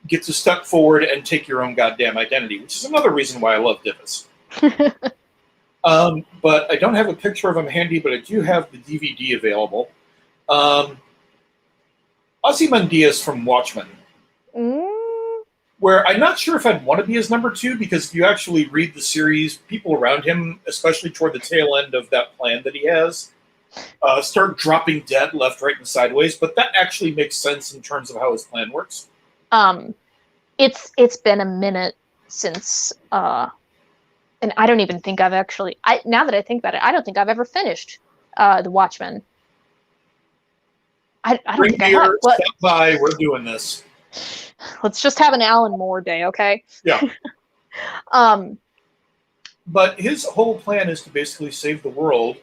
get to step forward and take your own goddamn identity, which is another reason why I love Divis. But I don't have a picture of him handy, but I do have the DVD available. Ozymandias from Watchmen. Where I'm not sure if I'd want to be his number 2, because if you actually read the series, people around him, especially toward the tail end of that plan that he has, start dropping dead left, right, and sideways. But that actually makes sense in terms of how his plan works. It's been a minute since, and I don't even think I've actually. Now that I think about it, I don't think I've ever finished the Watchmen. I don't think I have. Step by, we're doing this. Let's just have an Alan Moore day, okay? Yeah. But his whole plan is to basically save the world,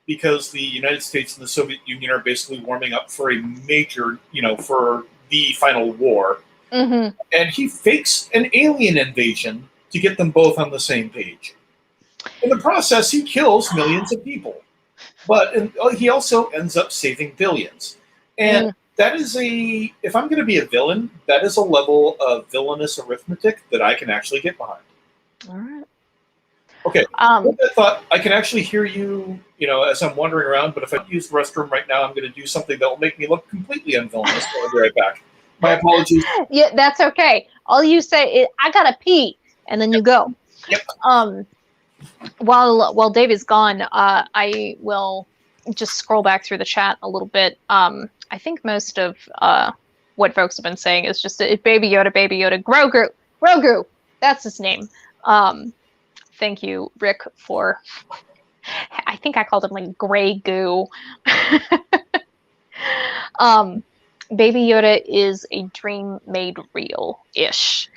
because the United States and the Soviet Union are basically warming up for a major, for the final war. Mm-hmm. And he fakes an alien invasion to get them both on the same page. In the process, he kills millions of people. But he also ends up saving billions. And That is if I'm going to be a villain, that is a level of villainous arithmetic that I can actually get behind. All right. Okay. With that thought, I can actually hear you, as I'm wandering around, but if I use the restroom right now, I'm going to do something that will make me look completely unvillainous. I'll be right back. My apologies. Yeah, that's okay. All you say is, I gotta pee, and then you go. Yep. While Dave is gone, I will just scroll back through the chat a little bit. I think most of what folks have been saying is just Baby Yoda, Grogu, that's his name. Thank you, Rick, for, I think I called him like Gray Goo. Baby Yoda is a dream made real-ish.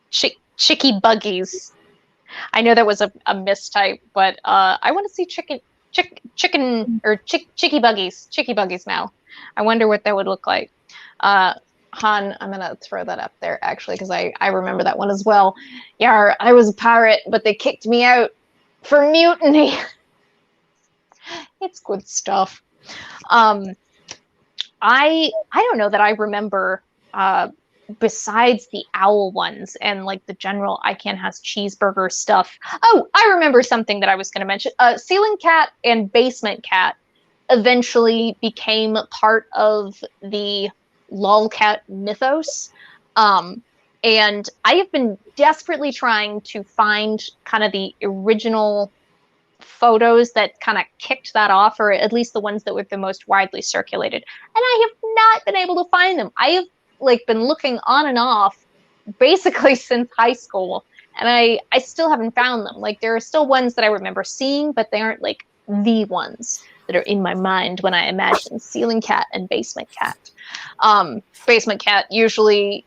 Chicky Buggies. I know that was a mistype, but I want to see chicken or Chicky Buggies now. I wonder what that would look like. Han, I'm gonna throw that up there actually because I remember that one as well. Yar, I was a pirate, but they kicked me out for mutiny. It's good stuff. I don't know that I remember besides the owl ones and like the general I Can Has cheeseburger stuff. Oh, I remember something that I was going to mention. Ceiling cat and basement cat eventually became part of the LOLcat mythos. And I have been desperately trying to find kind of the original photos that kind of kicked that off, or at least the ones that were the most widely circulated. And I have not been able to find them. I have been looking on and off basically since high school, and I still haven't found them. Like, there are still ones that I remember seeing, but they aren't like the ones that are in my mind when I imagine ceiling cat and basement cat. Basement cat usually,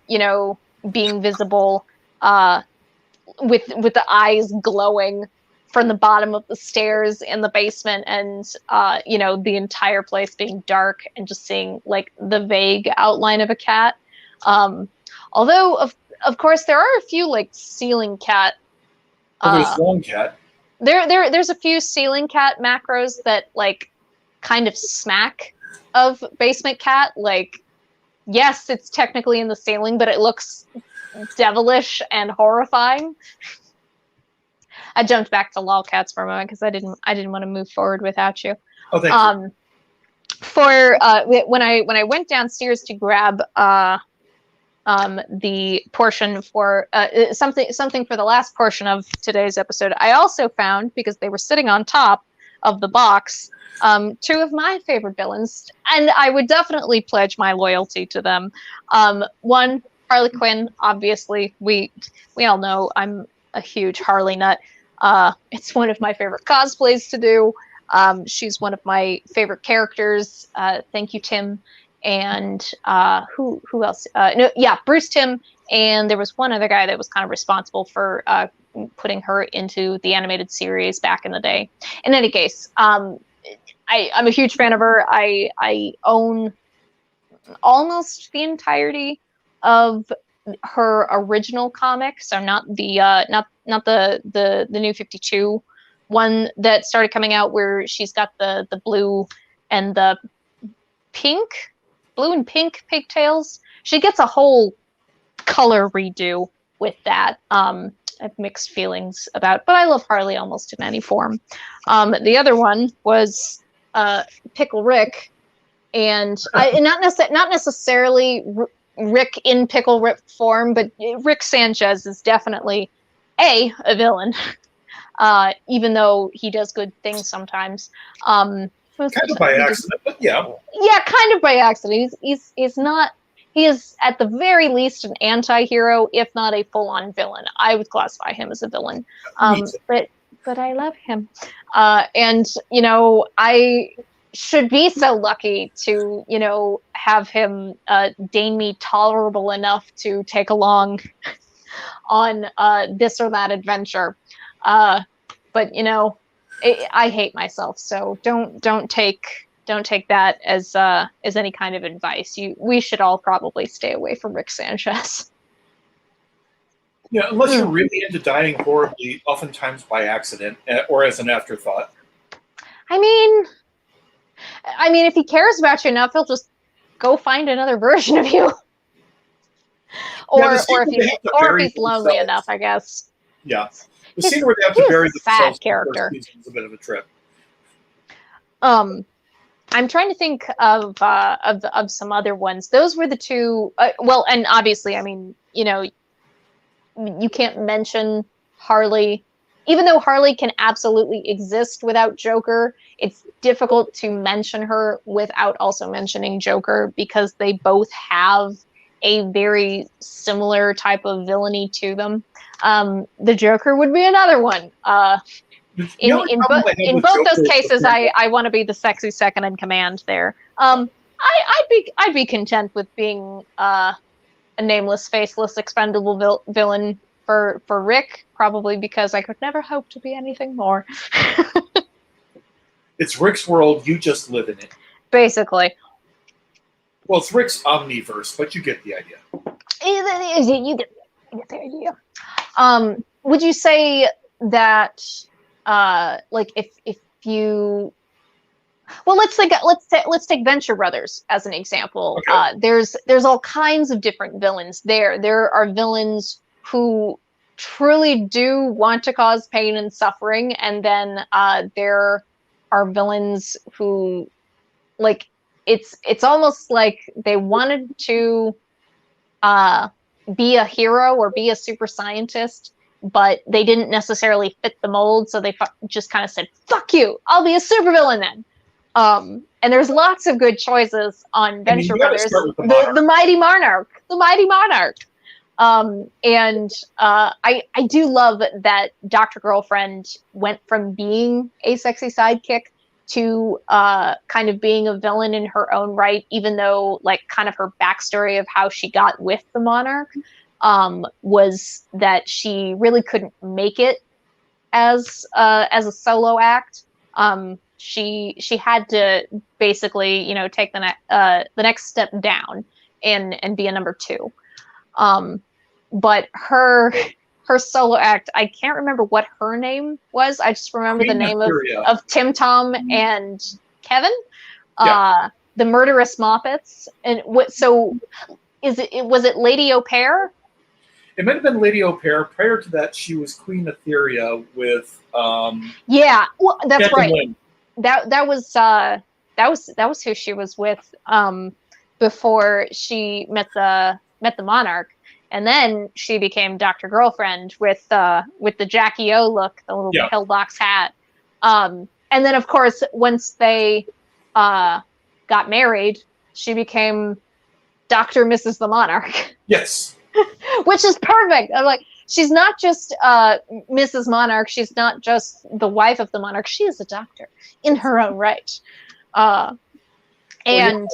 being visible with the eyes glowing from the bottom of the stairs in the basement, and the entire place being dark and just seeing like the vague outline of a cat. Although of course there are a few like ceiling cat. There's long cat. There's a few ceiling cat macros that like kind of smack of basement cat. Like, yes, it's technically in the ceiling, but it looks devilish and horrifying. I jumped back to LOLcats for a moment because I didn't want to move forward without you. Oh, thank you. When I went downstairs to grab the portion for something for the last portion of today's episode, I also found, because they were sitting on top of the box, two of my favorite villains, and I would definitely pledge my loyalty to them. One, Harley Quinn. Obviously, we all know I'm a huge Harley nut. It's one of my favorite cosplays to do. She's one of my favorite characters. Thank you, Tim. And who else? Bruce Timm. And there was one other guy that was kind of responsible for putting her into the animated series back in the day. In any case, I'm a huge fan of her. I own almost the entirety of her original comics, so not the New 52 one that started coming out, where she's got the blue and the blue and pink pigtails. She gets a whole color redo with that. I have mixed feelings about, but I love Harley almost in any form. The other one was Pickle Rick, and not necessarily Rick in Pickle Rick form, but Rick Sanchez is definitely a villain, even though he does good things sometimes. Kind of by accident, but yeah. Yeah, kind of by accident. He's not. He is at the very least an anti-hero, if not a full-on villain. I would classify him as a villain. But I love him, and I should be so lucky to have him deign me tolerable enough to take along on this or that adventure. But I hate myself, so don't take that as any kind of advice. We should all probably stay away from Rick Sanchez. Yeah, unless you're really into dying horribly, oftentimes by accident or as an afterthought. I mean, if he cares about you enough, he'll just go find another version of you. Or if he's lonely enough, I guess. Yeah. The scene where they have to bury themselves in the first season is a bit of a trip. I'm trying to think of some other ones. Those were the two. Well, and obviously, I mean, you know, you can't mention Harley. Even though Harley can absolutely exist without Joker, it's difficult to mention her without also mentioning Joker, because they both have a very similar type of villainy to them. The Joker would be another one. In both those cases, I want to be the sexy second in command there. I'd be content with being a nameless, faceless, expendable villain for Rick, probably because I could never hope to be anything more. It's Rick's world, you just live in it. Basically. Well, it's Rick's omniverse, but you get the idea. You get the idea. Would you say that, like, if you, well, let's take Venture Brothers as an example. Okay. There's all kinds of different villains there. There are villains who truly do want to cause pain and suffering, and then there are villains who, like, it's almost like they wanted to be a hero or be a super scientist, but they didn't necessarily fit the mold, so they just kind of said, "Fuck you, I'll be a supervillain then." And there's lots of good choices on Venture Brothers. The Mighty Monarch. I do love that Dr. Girlfriend went from being a sexy sidekick to kind of being a villain in her own right, even though, like, kind of her backstory of how she got with the Monarch was that she really couldn't make it as a solo act. She had to basically, you know, take the next step down and be a number two. But her solo act, I can't remember what her name was. I just remember the name of Tim Tom and Kevin, the murderous Moppets. And what? So was it Lady O'Pear? It might have been Lady O'Pear. Prior to that, she was Queen Etheria with. Yeah, well, that's Captain right. Lynn. That was who she was with before she met the Monarch. And then she became Dr. Girlfriend with the Jackie O look, the little pillbox hat. And then, of course, once they got married, she became Dr. Mrs. the Monarch. Yes. Which is perfect. I'm like, she's not just Mrs. Monarch. She's not just the wife of the Monarch. She is a doctor in her own right. And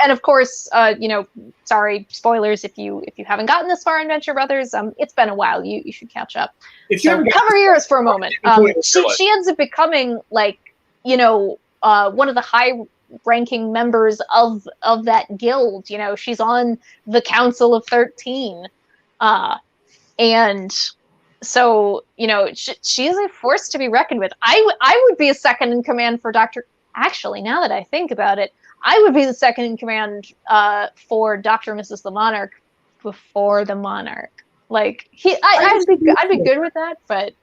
of course, you know, sorry, spoilers if you haven't gotten this far in Venture Brothers. It's been a while. You should catch up. So cover your ears for a moment. She ends up becoming, like, you know, one of the high-ranking members of that guild. You know, she's on the Council of 13, and so, you know, she is a force to be reckoned with. I would be a second in command for Dr. Actually, now that I think about it, I would be the second in command for Dr. and Mrs. the Monarch before the Monarch. Like, I'd be good with that, but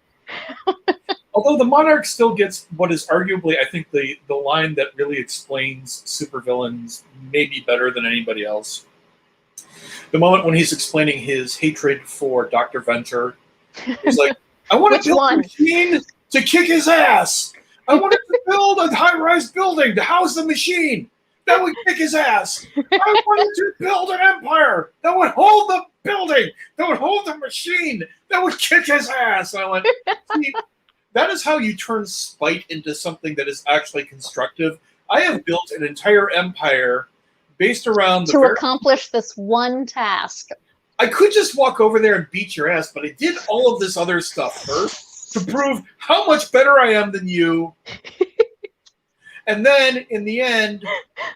although the Monarch still gets what is arguably, I think, the line that really explains supervillains maybe better than anybody else. The moment when he's explaining his hatred for Dr. Venture, he's like, "I want to build a machine to kick his ass. I wanted to build a high-rise building to house the machine that would kick his ass. I wanted to build an empire that would hold the building, that would hold the machine, that would kick his ass." And I went, "See, that is how you turn spite into something that is actually constructive. I have built an entire empire based around to accomplish this one task. I could just walk over there and beat your ass, but I did all of this other stuff first to prove how much better I am than you. And then, in the end,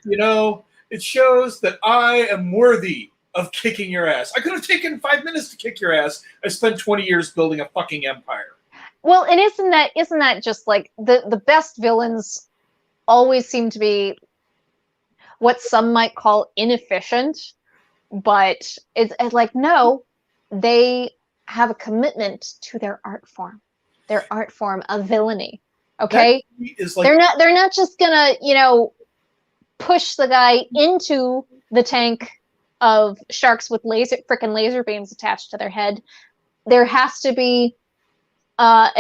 you know, it shows that I am worthy of kicking your ass. I could have taken 5 minutes to kick your ass. I spent 20 years building a fucking empire." Well, and isn't that just like the best villains always seem to be, what some might call inefficient, but it's like, no, they have a commitment to their art form of villainy. Okay, is like they're not just gonna, you know, push the guy into the tank of sharks with frickin' laser beams attached to their head. There has to be a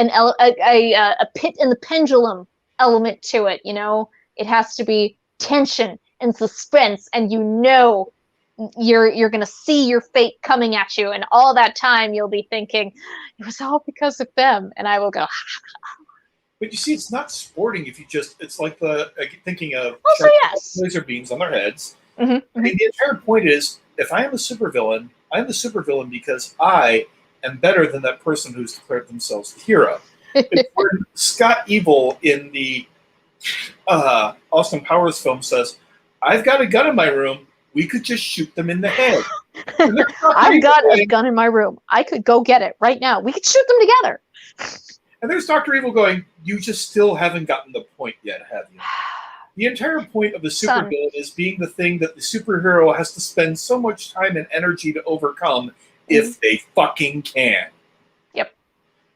pit in the pendulum element to it. You know, it has to be tension and suspense, and you know you're gonna see your fate coming at you, and all that time you'll be thinking it was all because of them, and I will go. But you see, it's not sporting if you just. It's like thinking of Also, yes, laser beams on their heads. Mm-hmm, I mean, the entire point is, if I am a supervillain, I'm the supervillain because I am better than that person who's declared themselves the hero. It's when Scott Evil in the Austin Powers film says, "I've got a gun in my room. We could just shoot them in the head." I've got a gun in my room. I could go get it right now. We could shoot them together. And there's Dr. Evil going, "You just still haven't gotten the point yet, have you?" The entire point of the supervillain is being the thing that the superhero has to spend so much time and energy to overcome if they fucking can. Yep.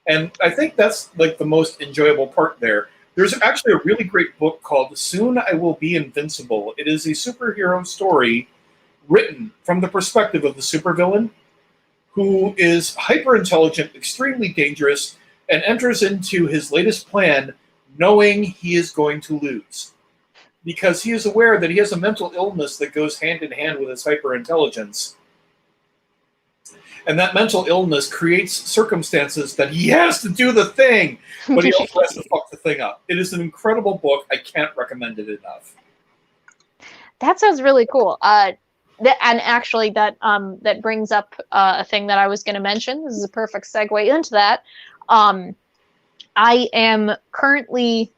And I think that's like the most enjoyable part there. There's actually a really great book called Soon I Will Be Invincible. It is a superhero story written from the perspective of the supervillain, who is hyper-intelligent, extremely dangerous, and enters into his latest plan knowing he is going to lose. Because he is aware that he has a mental illness that goes hand in hand with his hyper-intelligence. And that mental illness creates circumstances that he has to do the thing, but he also has to fuck the thing up. It is an incredible book. I can't recommend it enough. That sounds really cool. And actually, that brings up a thing that I was going to mention. This is a perfect segue into that. I am currently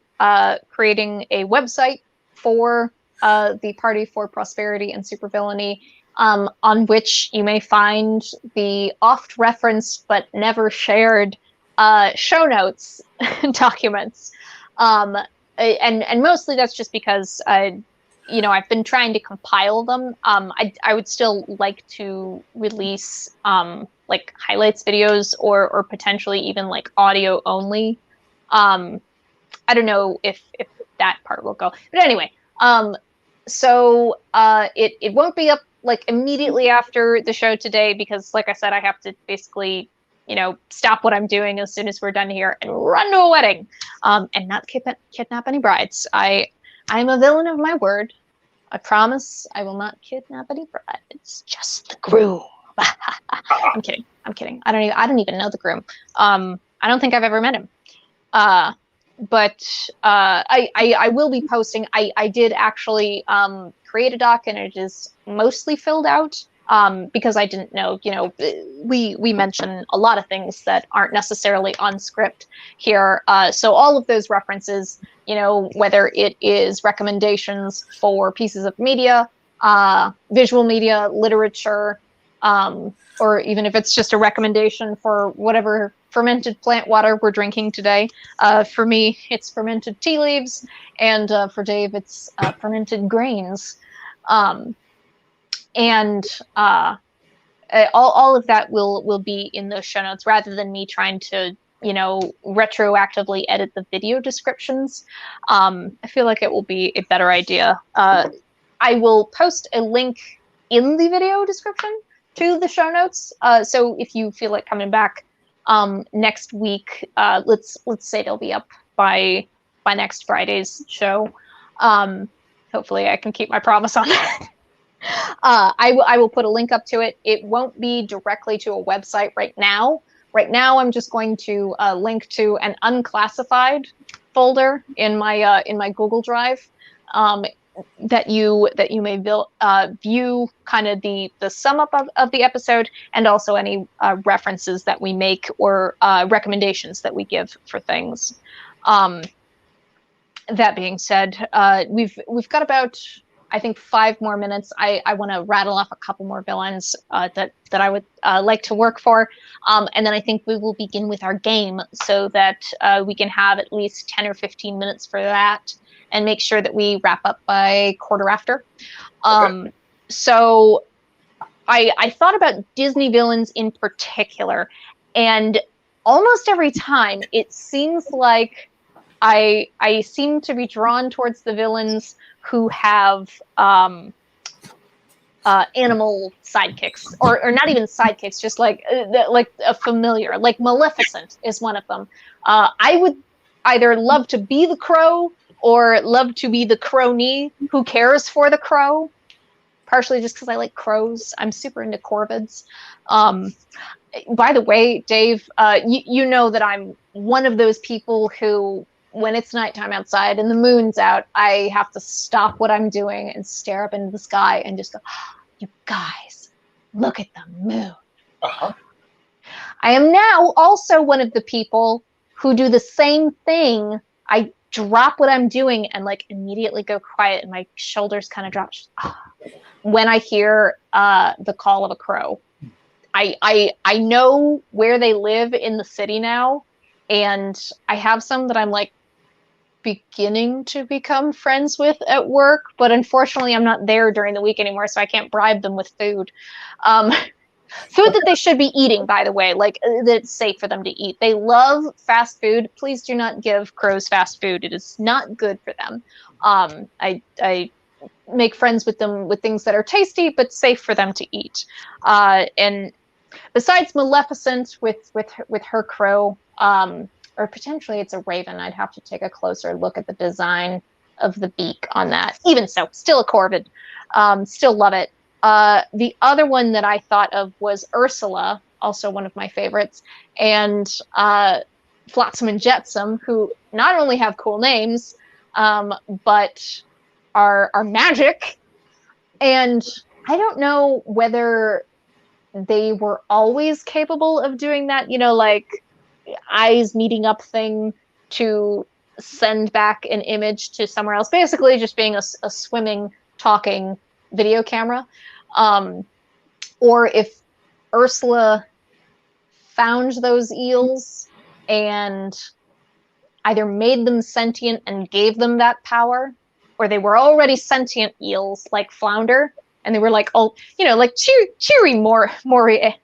creating a website for the Party for Prosperity and Supervillainy, on which you may find the oft-referenced but never shared show notes documents. And mostly that's just because you know, I've been trying to compile them. I would still like to release like highlights videos or potentially even like audio only. I don't know if that part will go, but anyway, so it won't be up like immediately after the show today, because like I said, I have to basically, you know, stop what I'm doing as soon as we're done here and run to a wedding, and not kidnap any brides. I'm a villain of my word. I promise I will not kidnap any brides, just the groom. I'm kidding. I don't even know the groom. I don't think I've ever met him. But I will be posting. I did actually create a doc, and it is mostly filled out because I didn't know. You know, we mention a lot of things that aren't necessarily on script here. So all of those references, you know, whether it is recommendations for pieces of media, visual media, literature, or even if it's just a recommendation for whatever fermented plant water we're drinking today. For me, it's fermented tea leaves, and for Dave, it's fermented grains. And all of that will be in those show notes, rather than me trying to, you know, retroactively edit the video descriptions. I feel like it will be a better idea. I will post a link in the video description to the show notes. So if you feel like coming back next week, let's say they'll be up by next Friday's show. Hopefully I can keep my promise on that. I will put a link up to it. It won't be directly to a website right now. Right now, I'm just going to link to an unclassified folder in my Google Drive that you may view kind of the sum up of the episode, and also any references that we make or recommendations that we give for things. That being said, we've got about, I think, 5 more minutes. I want to rattle off a couple more villains that I would like to work for, and then I think we will begin with our game, so that we can have at least 10 or 15 minutes for that. and make sure that we wrap up by quarter after. Okay. So I thought about Disney villains in particular, and almost every time it seems like I seem to be drawn towards the villains who have animal sidekicks, or not even sidekicks, just like a familiar, like Maleficent is one of them. I would either love to be the crow or love to be the crony who cares for the crow, partially just because I like crows. I'm super into corvids. By the way, Dave, you know that I'm one of those people who, when it's nighttime outside and the moon's out, I have to stop what I'm doing and stare up into the sky and just go, oh, you guys, look at the moon. Uh-huh. I am now also one of the people who do the same thing. I drop what I'm doing and like immediately go quiet, and my shoulders kind of drop when I hear the call of a crow. I know where they live in the city now, and I have some that I'm like beginning to become friends with at work, but unfortunately I'm not there during the week anymore, so I can't bribe them with food. Food that they should be eating, by the way, like that's safe for them to eat. They love fast food. Please do not give crows fast food. It is not good for them. I make friends with them with things that are tasty but safe for them to eat. And besides Maleficent with her crow, or potentially it's a raven. I'd have to take a closer look at the design of the beak on that. Even so, still a corvid. Still love it. The other one that I thought of was Ursula, also one of my favorites, and Flotsam and Jetsam, who not only have cool names, but are magic. And I don't know whether they were always capable of doing that, you know, like eyes meeting up thing to send back an image to somewhere else, basically just being a swimming, talking video camera. Or if Ursula found those eels and either made them sentient and gave them that power, or they were already sentient eels like Flounder, and they were like, oh, you know, like cheery moray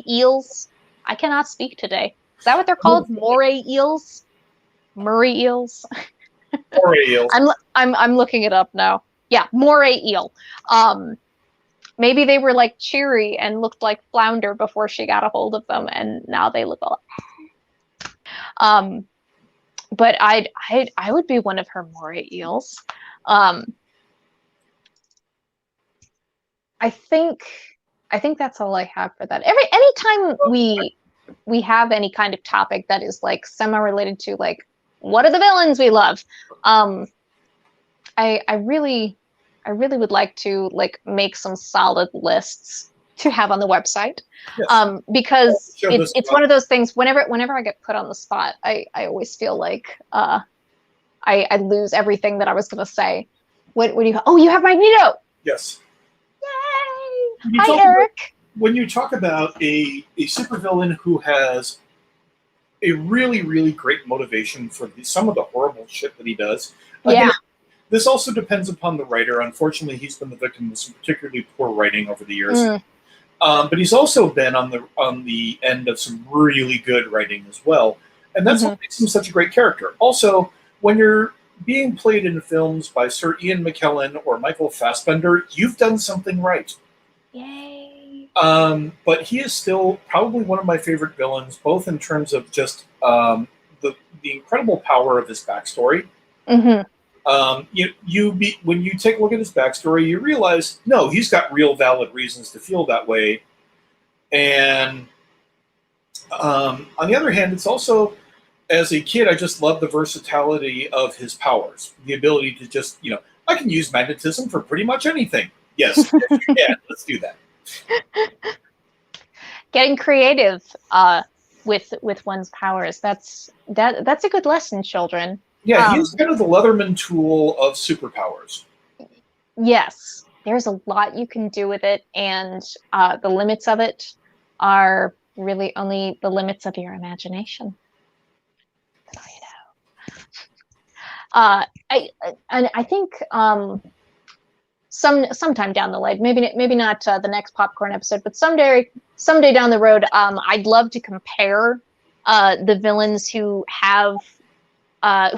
eels. I cannot speak today. Is that what they're called? Moray eels? Murray eels? Moray eels. I'm looking it up now. Yeah, moray eel. Maybe they were like cheery and looked like Flounder before she got a hold of them, and now they look all. But I would be one of her moray eels. I think that's all I have for that. Anytime we have any kind of topic that is like semi-related to like what are the villains we love, I really would like to like make some solid lists to have on the website. Yes. Because it's one of those things, whenever I get put on the spot, I always feel like I lose everything that I was going to say. What do you? Oh, you have Magneto. Yes. Yay! Hi, Eric. When you talk about a supervillain who has a really, really great motivation for some of the horrible shit that he does, again, this also depends upon the writer. Unfortunately, he's been the victim of some particularly poor writing over the years. But he's also been on the end of some really good writing as well, and that's what makes him such a great character. Also, when you're being played in films by Sir Ian McKellen or Michael Fassbender, you've done something right. Yay! But he is still probably one of my favorite villains, both in terms of just the incredible power of his backstory. When you take a look at his backstory, you realize, no, he's got real valid reasons to feel that way. And on the other hand, it's also, as a kid, I just love the versatility of his powers. The ability to just, I can use magnetism for pretty much anything. Yes, yeah, let's do that. Getting creative with one's powers. That's a good lesson, children. Yeah, he's kind of the Leatherman tool of superpowers. Yes, there's a lot you can do with it, and the limits of it are really only the limits of your imagination. So, I think sometime down the line, maybe not the next popcorn episode, but someday down the road, I'd love to compare the villains who have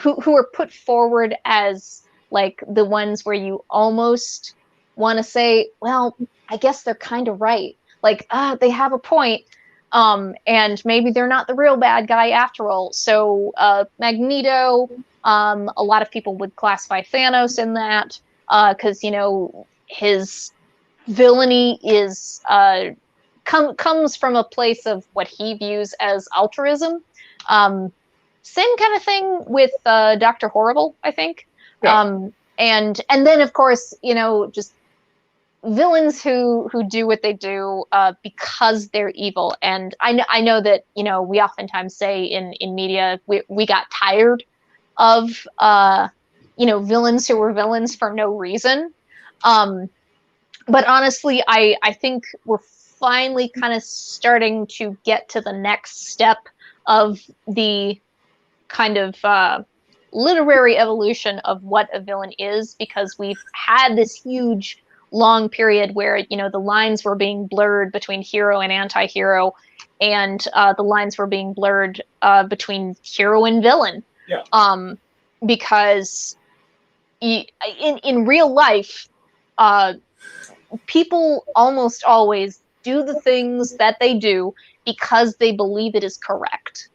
who are put forward as like the ones where you almost want to say, well, I guess they're kind of right. Like, they have a point, and maybe they're not the real bad guy after all. So Magneto, a lot of people would classify Thanos in that, because his villainy is comes from a place of what he views as altruism. Same kind of thing with Dr. Horrible, I think. Yeah. And then of course, just villains who do what they do because they're evil. And I know that we oftentimes say in media we got tired of villains who were villains for no reason. But honestly, I think we're finally kind of starting to get to the next step of the kind of literary evolution of what a villain is, because we've had this huge long period where the lines were being blurred between hero and anti-hero, and the lines were being blurred between hero and villain. Yeah. Because in real life, people almost always do the things that they do because they believe it is correct.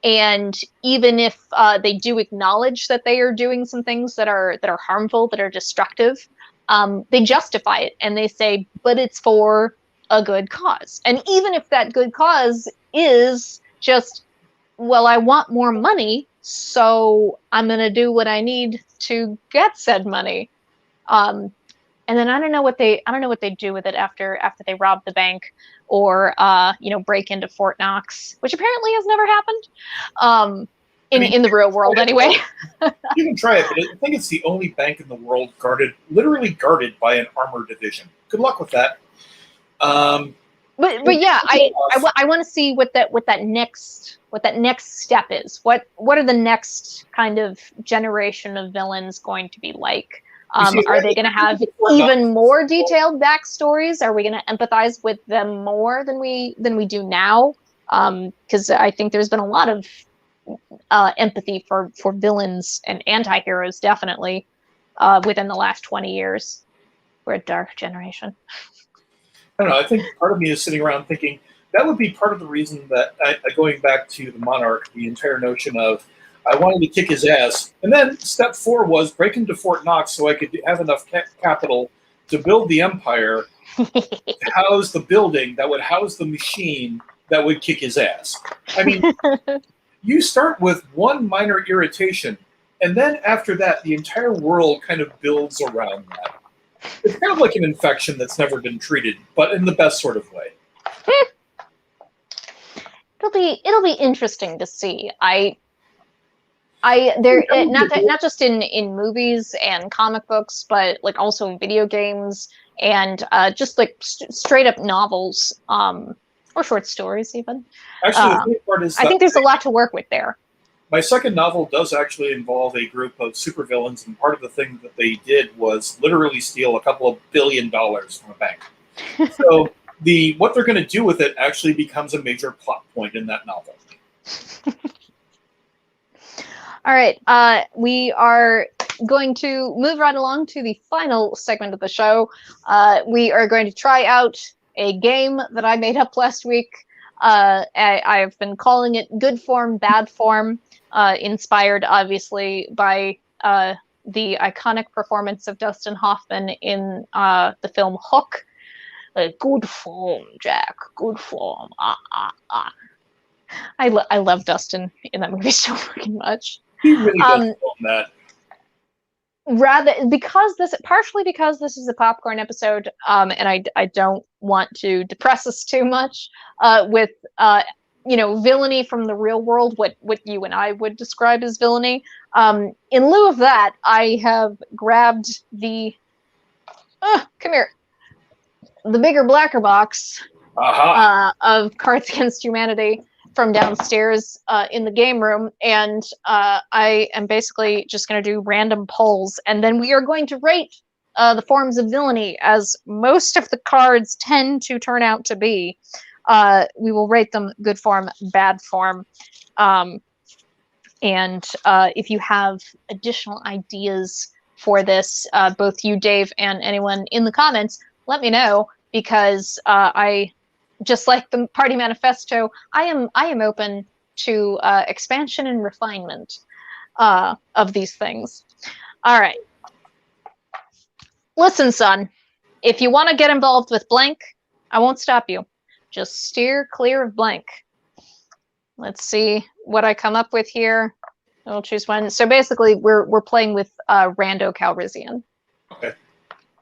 And even if they do acknowledge that they are doing some things that are harmful, that are destructive, they justify it and they say, but it's for a good cause. And even if that good cause is just, well, I want more money, so I'm going to do what I need to get said money. And then I don't know what they do with it after they rob the bank or break into Fort Knox, which apparently has never happened in the real world anyway. You can try it, but I think it's the only bank in the world literally guarded by an armored division. Good luck with that. But yeah, I want to see what that next step is. What are the next kind of generation of villains going to be like? Are they going to have even more detailed backstories? Are we going to empathize with them more than we do now? Because I think there's been a lot of empathy for villains and anti-heroes, definitely, within the last 20 years. We're a dark generation. I don't know. I think part of me is sitting around thinking that would be part of the reason that, going back to the Monarch, the entire notion of I wanted to kick his ass. And then step 4 was break into Fort Knox so I could have enough capital to build the empire, to house the building that would house the machine that would kick his ass. I mean, you start with one minor irritation, and then after that, the entire world kind of builds around that. It's kind of like an infection that's never been treated, but in the best sort of way. It'll be interesting to see. Not just in movies and comic books, but like also in video games and just like straight up novels, or short stories even. Actually, the funny part is I think there's a lot to work with there. My second novel does actually involve a group of supervillains, and part of the thing that they did was literally steal a couple of $1 billion from a bank. So what they're going to do with it actually becomes a major plot point in that novel. All right, we are going to move right along to the final segment of the show. We are going to try out a game that I made up last week. I've been calling it Good Form, Bad Form, inspired obviously by the iconic performance of Dustin Hoffman in the film Hook. Good form, Jack, good form. I love Dustin in that movie so fucking much. He really does that. Partially because this is a popcorn episode, and I don't want to depress us too much with villainy from the real world, what you and I would describe as villainy. In lieu of that, I have grabbed the bigger, blacker box of Cards Against Humanity. from downstairs in the game room, and I am basically just going to do random polls, and then we are going to rate the forms of villainy, as most of the cards tend to turn out to be. We will rate them good form, bad form. And if you have additional ideas for this, both you, Dave, and anyone in the comments, let me know, because I, just like the party manifesto, I am open to expansion and refinement of these things. All right. Listen, son, if you want to get involved with blank, I won't stop you. Just steer clear of blank. Let's see what I come up with here. I'll choose one. So basically, we're playing with Rando Calrissian. Okay.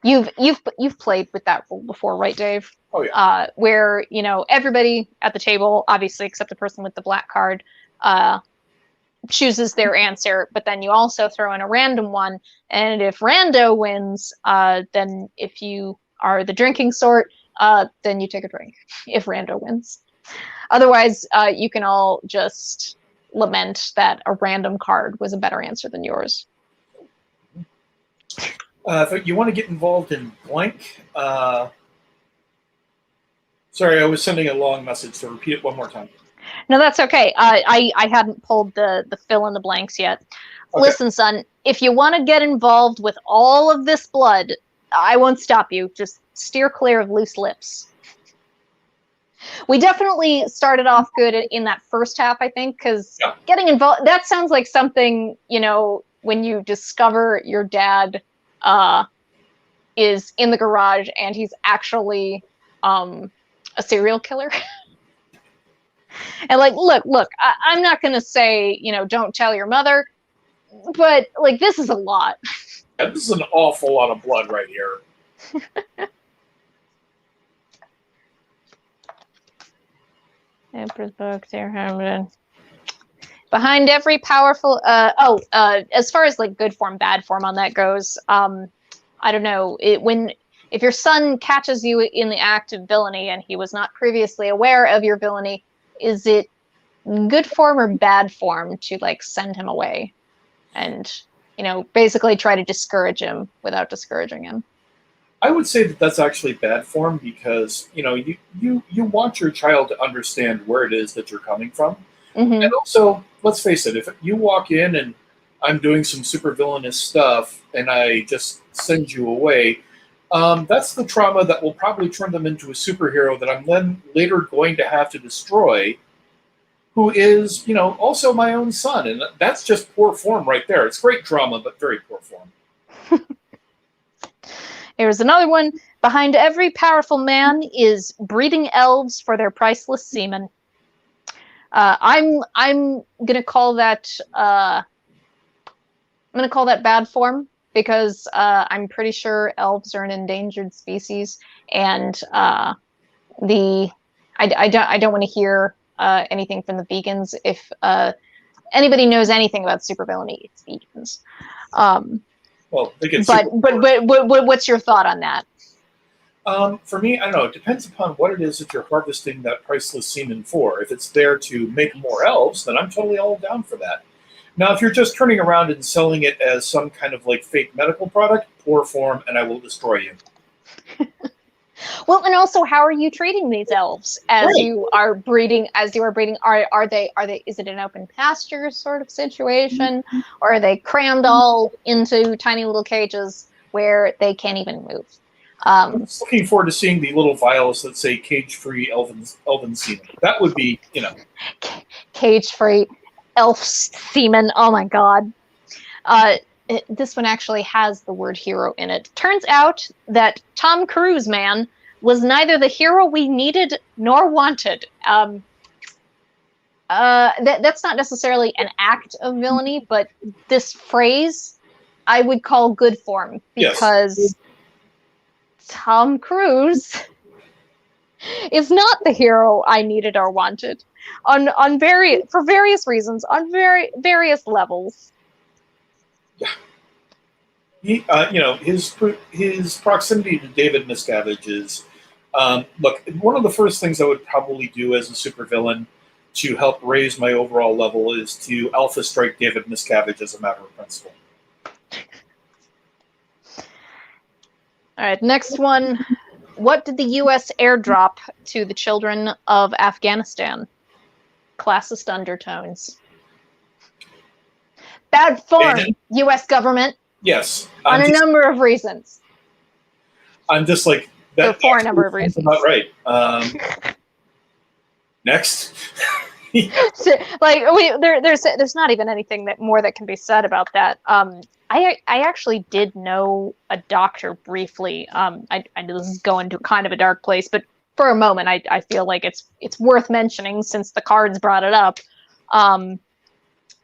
You've played with that rule before, right, Dave? Oh yeah. Where, you know, everybody at the table, obviously except the person with the black card, chooses their answer, but then you also throw in a random one, and if Rando wins, then if you are the drinking sort, then you take a drink if Rando wins. Otherwise, you can all just lament that a random card was a better answer than yours. If you want to get involved in blank, sorry, I was sending a long message, so repeat it one more time. No, that's okay. I hadn't pulled the fill in the blanks yet. Okay. Listen, son, if you want to get involved with all of this blood, I won't stop you. Just steer clear of loose lips. We definitely started off good in that first half, I think, because getting involved, that sounds like something, you know, when you discover your dad is in the garage and he's actually a serial killer. And like, look, I'm not going to say, you know, don't tell your mother, but like, this is a lot. Yeah, this is an awful lot of blood right here. Emperor's book, there, Hamilton. Behind every powerful, as far as like good form, bad form on that goes, I don't know, if your son catches you in the act of villainy and he was not previously aware of your villainy, is it good form or bad form to like send him away and, you know, basically try to discourage him without discouraging him? I would say that that's actually bad form, because, you know, you want your child to understand where it is that you're coming from. Mm-hmm. And also, let's face it, if you walk in and I'm doing some super villainous stuff and I just send you away, that's the trauma that will probably turn them into a superhero that I'm then later going to have to destroy, who is, you know, also my own son. And that's just poor form right there. It's great drama, but very poor form. Here's another one. Behind every powerful man is breeding elves for their priceless semen. I'm gonna call that bad form, because I'm pretty sure elves are an endangered species, and I don't want to hear anything from the vegans. If anybody knows anything about supervillainy, it's vegans. Well, they get but what's your thought on that? For me, I don't know. It depends upon what it is that you're harvesting that priceless semen for. If it's there to make more elves, then I'm totally all down for that. Now, if you're just turning around and selling it as some kind of like fake medical product, poor form, and I will destroy you. Well, and also, how are you treating these elves as you are breeding? Are they? Is it an open pasture sort of situation, or are they crammed all into tiny little cages where they can't even move? I'm just looking forward to seeing the little vials that say "cage-free elven semen." That would be, you know, cage-free elf semen. Oh my god. This one actually has the word hero in it. Turns out that Tom Cruise, man, was neither the hero we needed nor wanted. That's not necessarily an act of villainy, but this phrase I would call good form, because yes, Tom Cruise is not the hero I needed or wanted for various reasons, on various levels. Yeah, he, you know, his proximity to David Miscavige is, look, one of the first things I would probably do as a supervillain to help raise my overall level is to alpha strike David Miscavige as a matter of principle. All right, next one. What did the U.S. airdrop to the children of Afghanistan? Classist undertones. Bad form, U.S. government. Yes. On a number of reasons. I'm just like, that for a number of reasons. About right. Next. So, like, there's not even anything more that can be said about that. I actually did know a doctor briefly. I know this is going to kind of a dark place, but for a moment, I feel like it's worth mentioning since the cards brought it up.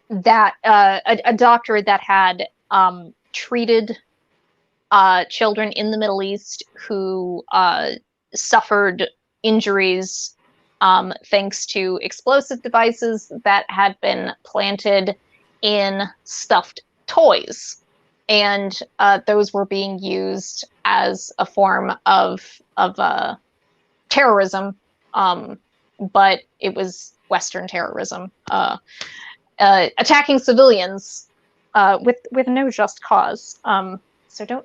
That a doctor that had treated children in the Middle East who suffered injuries thanks to explosive devices that had been planted in stuffed toys, and those were being used as a form of terrorism, but it was Western terrorism, attacking civilians with no just cause. So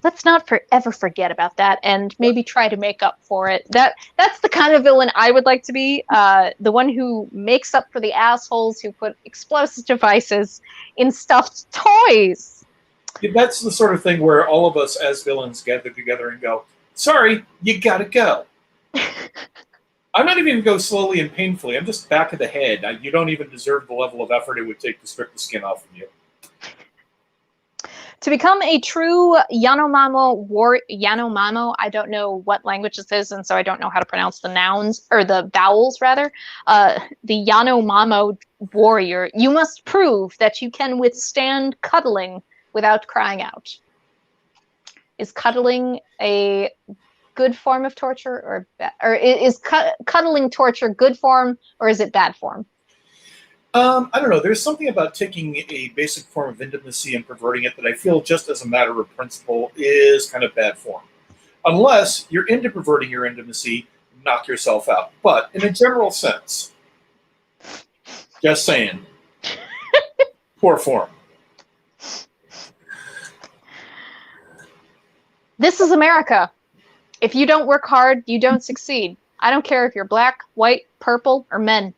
let's not ever forget about that, and maybe try to make up for it. That's the kind of villain I would like to be, the one who makes up for the assholes who put explosive devices in stuffed toys. That's the sort of thing where all of us as villains gather together and go, sorry, you gotta go. I'm not even going to go slowly and painfully. I'm just back of the head. You don't even deserve the level of effort it would take to strip the skin off of you. To become a true Yanomamo, I don't know what language this is, and so I don't know how to pronounce the nouns, or the vowels, rather. The Yanomamo warrior, you must prove that you can withstand cuddling without crying out. Is cuddling a good form of torture, or is cuddling torture good form, or is it bad form? I don't know. There's something about taking a basic form of intimacy and perverting it that I feel, just as a matter of principle, is kind of bad form. Unless you're into perverting your intimacy, knock yourself out. But in a general sense, just saying, poor form. This is America. If you don't work hard, you don't succeed. I don't care if you're black, white, purple, or men.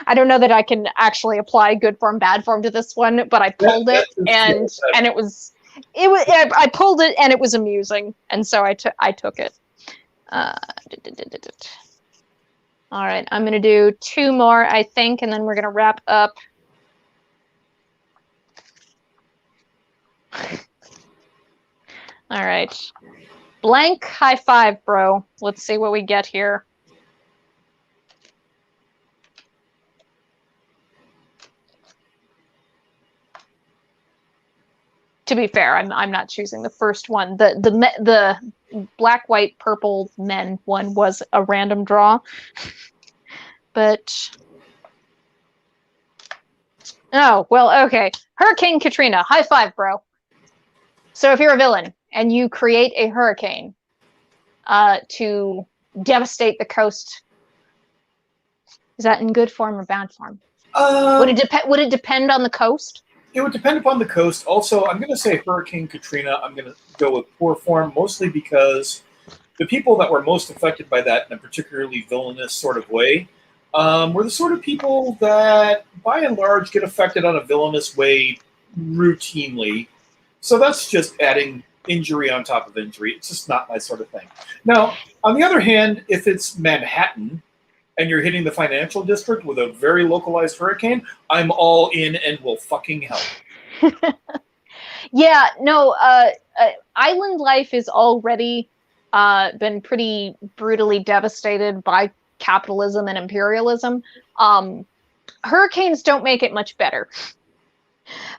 I don't know that I can actually apply good form, bad form to this one, but I pulled it, and it was I pulled it, and it was amusing, and so I took it. All right, I'm gonna do two more, I think, and then we're gonna wrap up. All right, blank high five, bro. Let's see what we get here. To be fair, I'm not choosing the first one. The black, white, purple men one was a random draw, but oh well, okay. Hurricane Katrina, high five, bro. So if you're a villain and you create a hurricane to devastate the coast, is that in good form or bad form? Would it depend on the coast? It would depend upon the coast. Also, I'm going to say Hurricane Katrina. I'm going to go with poor form, mostly because the people that were most affected by that in a particularly villainous sort of way were the sort of people that, by and large, get affected on a villainous way routinely. So that's just adding injury on top of injury. It's just not my sort of thing. Now, on the other hand, if it's Manhattan, and you're hitting the financial district with a very localized hurricane, I'm all in and will fucking help. Yeah, no, island life is already been pretty brutally devastated by capitalism and imperialism. Hurricanes don't make it much better.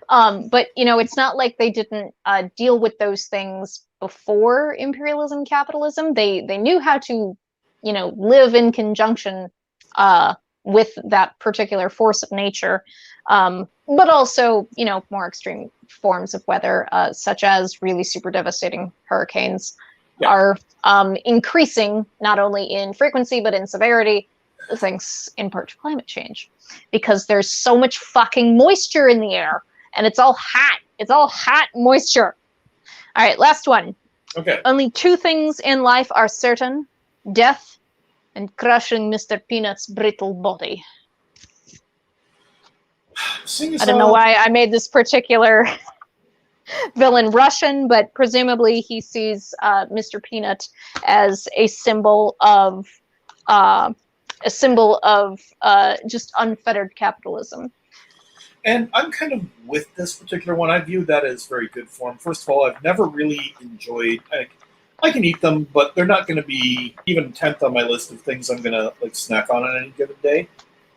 But, you know, it's not like they didn't deal with those things before imperialism, capitalism. They knew how to, you know, live in conjunction with that particular force of nature, but also, you know, more extreme forms of weather, such as really super devastating hurricanes. are increasing not only in frequency but in severity, thanks in part to climate change, because there's so much fucking moisture in the air, and it's all hot. It's all hot moisture. All right, last one. Okay. Only two things in life are certain: death and crushing Mr. Peanut's brittle body. I don't know why I made this particular villain Russian, but presumably he sees Mr. Peanut as a symbol of just unfettered capitalism. And I'm kind of with this particular one. I view that as very good form. First of all, I've never really enjoyed. I can eat them, but they're not going to be even 10th on my list of things I'm going to like snack on any given day.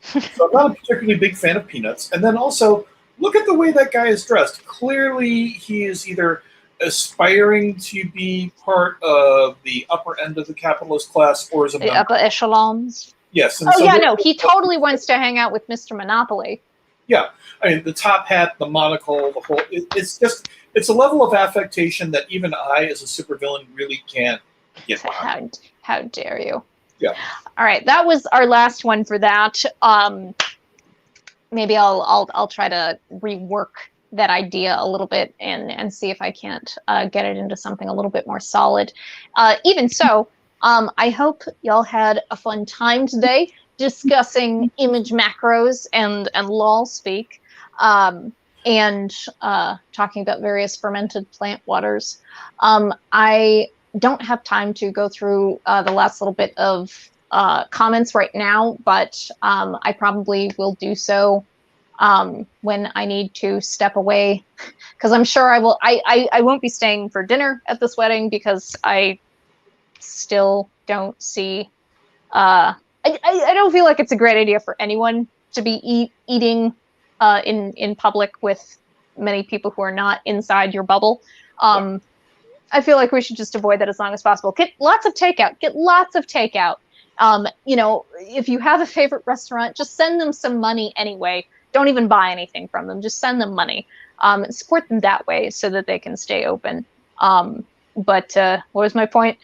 So I'm not a particularly big fan of peanuts. And then also, look at the way that guy is dressed. Clearly, he is either aspiring to be part of the upper end of the capitalist class, or is a member. Upper echelons. Yes. And so yeah, no, he totally wants to hang out with Mr. Monopoly. Yeah, I mean, the top hat, the monocle, the whole, it's a level of affectation that even I, as a supervillain, really can't get behind. How dare you? Yeah. All right, that was our last one for that. Maybe I'll try to rework that idea a little bit and see if I can't get it into something a little bit more solid. Even so, I hope y'all had a fun time today discussing image macros and lol speak, and talking about various fermented plant waters. I don't have time to go through the last little bit of comments right now, but I probably will do so when I need to step away, because I'm sure I will. I won't be staying for dinner at this wedding because I still don't see. I don't feel like it's a great idea for anyone to be eating in public with many people who are not inside your bubble. I feel like we should just avoid that as long as possible. Get lots of takeout. Get lots of takeout. You know, if you have a favorite restaurant, just send them some money anyway. Don't even buy anything from them. Just send them money. Support them that way so that they can stay open. But what was my point?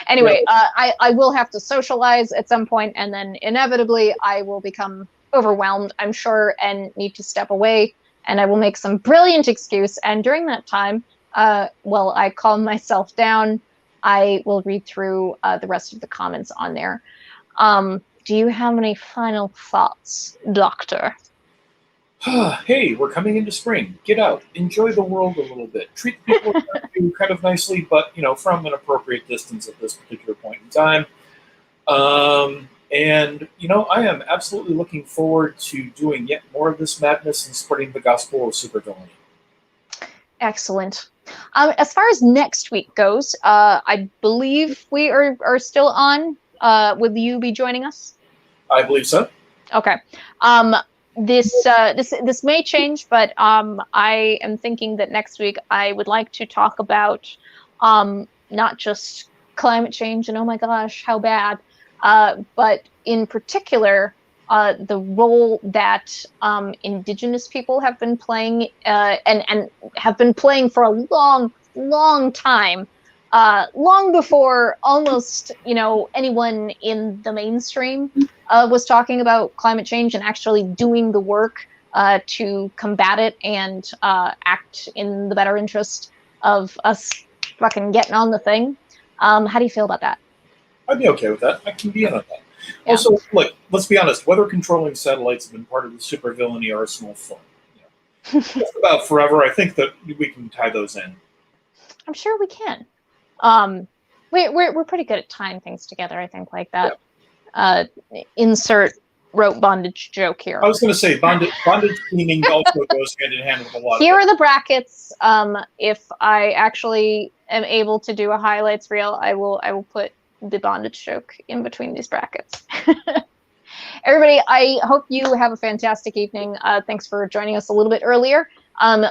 Anyway, I will have to socialize at some point, and then inevitably I will become overwhelmed, I'm sure, and need to step away, and I will make some brilliant excuse. And during that time, while I calm myself down, I will read through the rest of the comments on there. Do you have any final thoughts, Doctor? Hey, we're coming into spring. Get out. Enjoy the world a little bit. Treat the people around you kind of nicely, but, you know, from an appropriate distance at this particular point in time. And, you know, I am absolutely looking forward to doing yet more of this madness and spreading the gospel of supervillainy. Excellent. As far as next week goes, I believe we are still on. Will you be joining us? I believe so. Okay. This may change, but I am thinking that next week I would like to talk about not just climate change and oh my gosh, how bad, but in particular the role that indigenous people have been playing and have been playing for a long time, long before almost, you know, anyone in the mainstream was talking about climate change and actually doing the work to combat it and act in the better interest of us fucking getting on the thing. How do you feel about that? I'd be okay with that. I can be in on that. Yeah. Also, look, let's be honest. Weather-controlling satellites have been part of the supervillainy arsenal for just about forever. I think that we can tie those in. I'm sure we can. We're pretty good at tying things together, I think, like that. Yeah. Insert rope bondage joke here. I was going to say bondage cleaning also goes hand in hand with a lot. Here are the brackets. If I actually am able to do a highlights reel, I will put the bondage joke in between these brackets. Everybody, I hope you have a fantastic evening. Thanks for joining us a little bit earlier.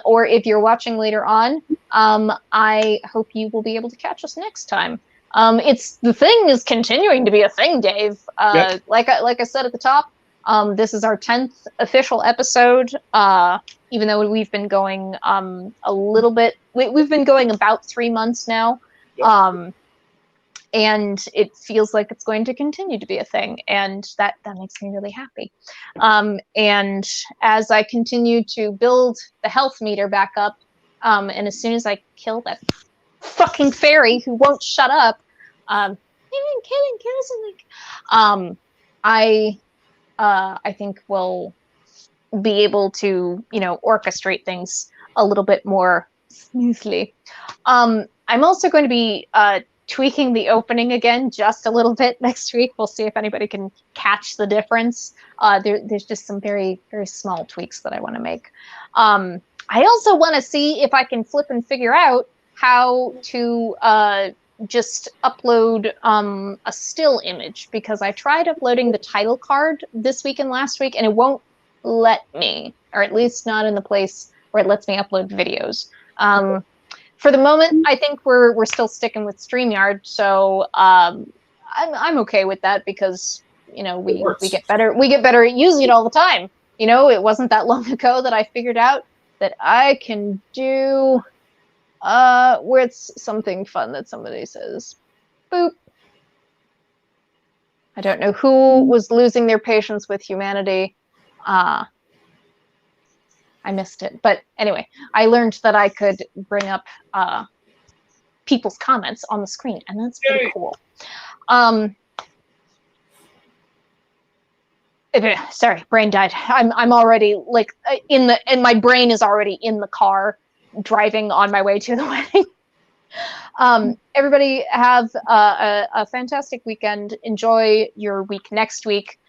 Or if you're watching later on, I hope you will be able to catch us next time. The thing is continuing to be a thing, Dave. Yep. Like I said at the top, this is our 10th official episode. Even though we've been going a little bit, we've been going about 3 months now. And it feels like it's going to continue to be a thing, and that makes me really happy. And as I continue to build the health meter back up, and as soon as I kill that fucking fairy who won't shut up, I think we'll be able to, orchestrate things a little bit more smoothly. I'm also going to be tweaking the opening again just a little bit next week. We'll see if anybody can catch the difference. There's just some very, very small tweaks that I want to make. I also want to see if I can flip and figure out how to just upload a still image, because I tried uploading the title card this week and last week, and it won't let me, or at least not in the place where it lets me upload videos. For the moment, I think we're still sticking with StreamYard, so I'm okay with that, because we get better at using it all the time. It wasn't that long ago that I figured out that I can do where it's something fun that somebody says, boop. I don't know who was losing their patience with humanity. I missed it. But anyway, I learned that I could bring up people's comments on the screen, and that's pretty cool. Sorry, brain died. I'm already like and my brain is already in the car driving on my way to the wedding. Everybody have a fantastic weekend. Enjoy your week next week.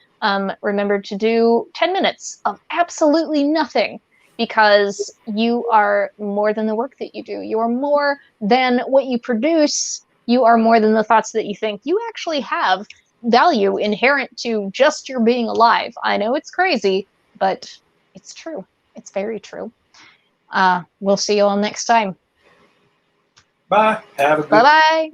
Remember to do 10 minutes of absolutely nothing, because you are more than the work that you do. You are more than what you produce. You are more than the thoughts that you think. You actually have value inherent to just your being alive. I know it's crazy, but it's true. It's very true. We'll see you all next time. Bye. Have a good Bye-bye.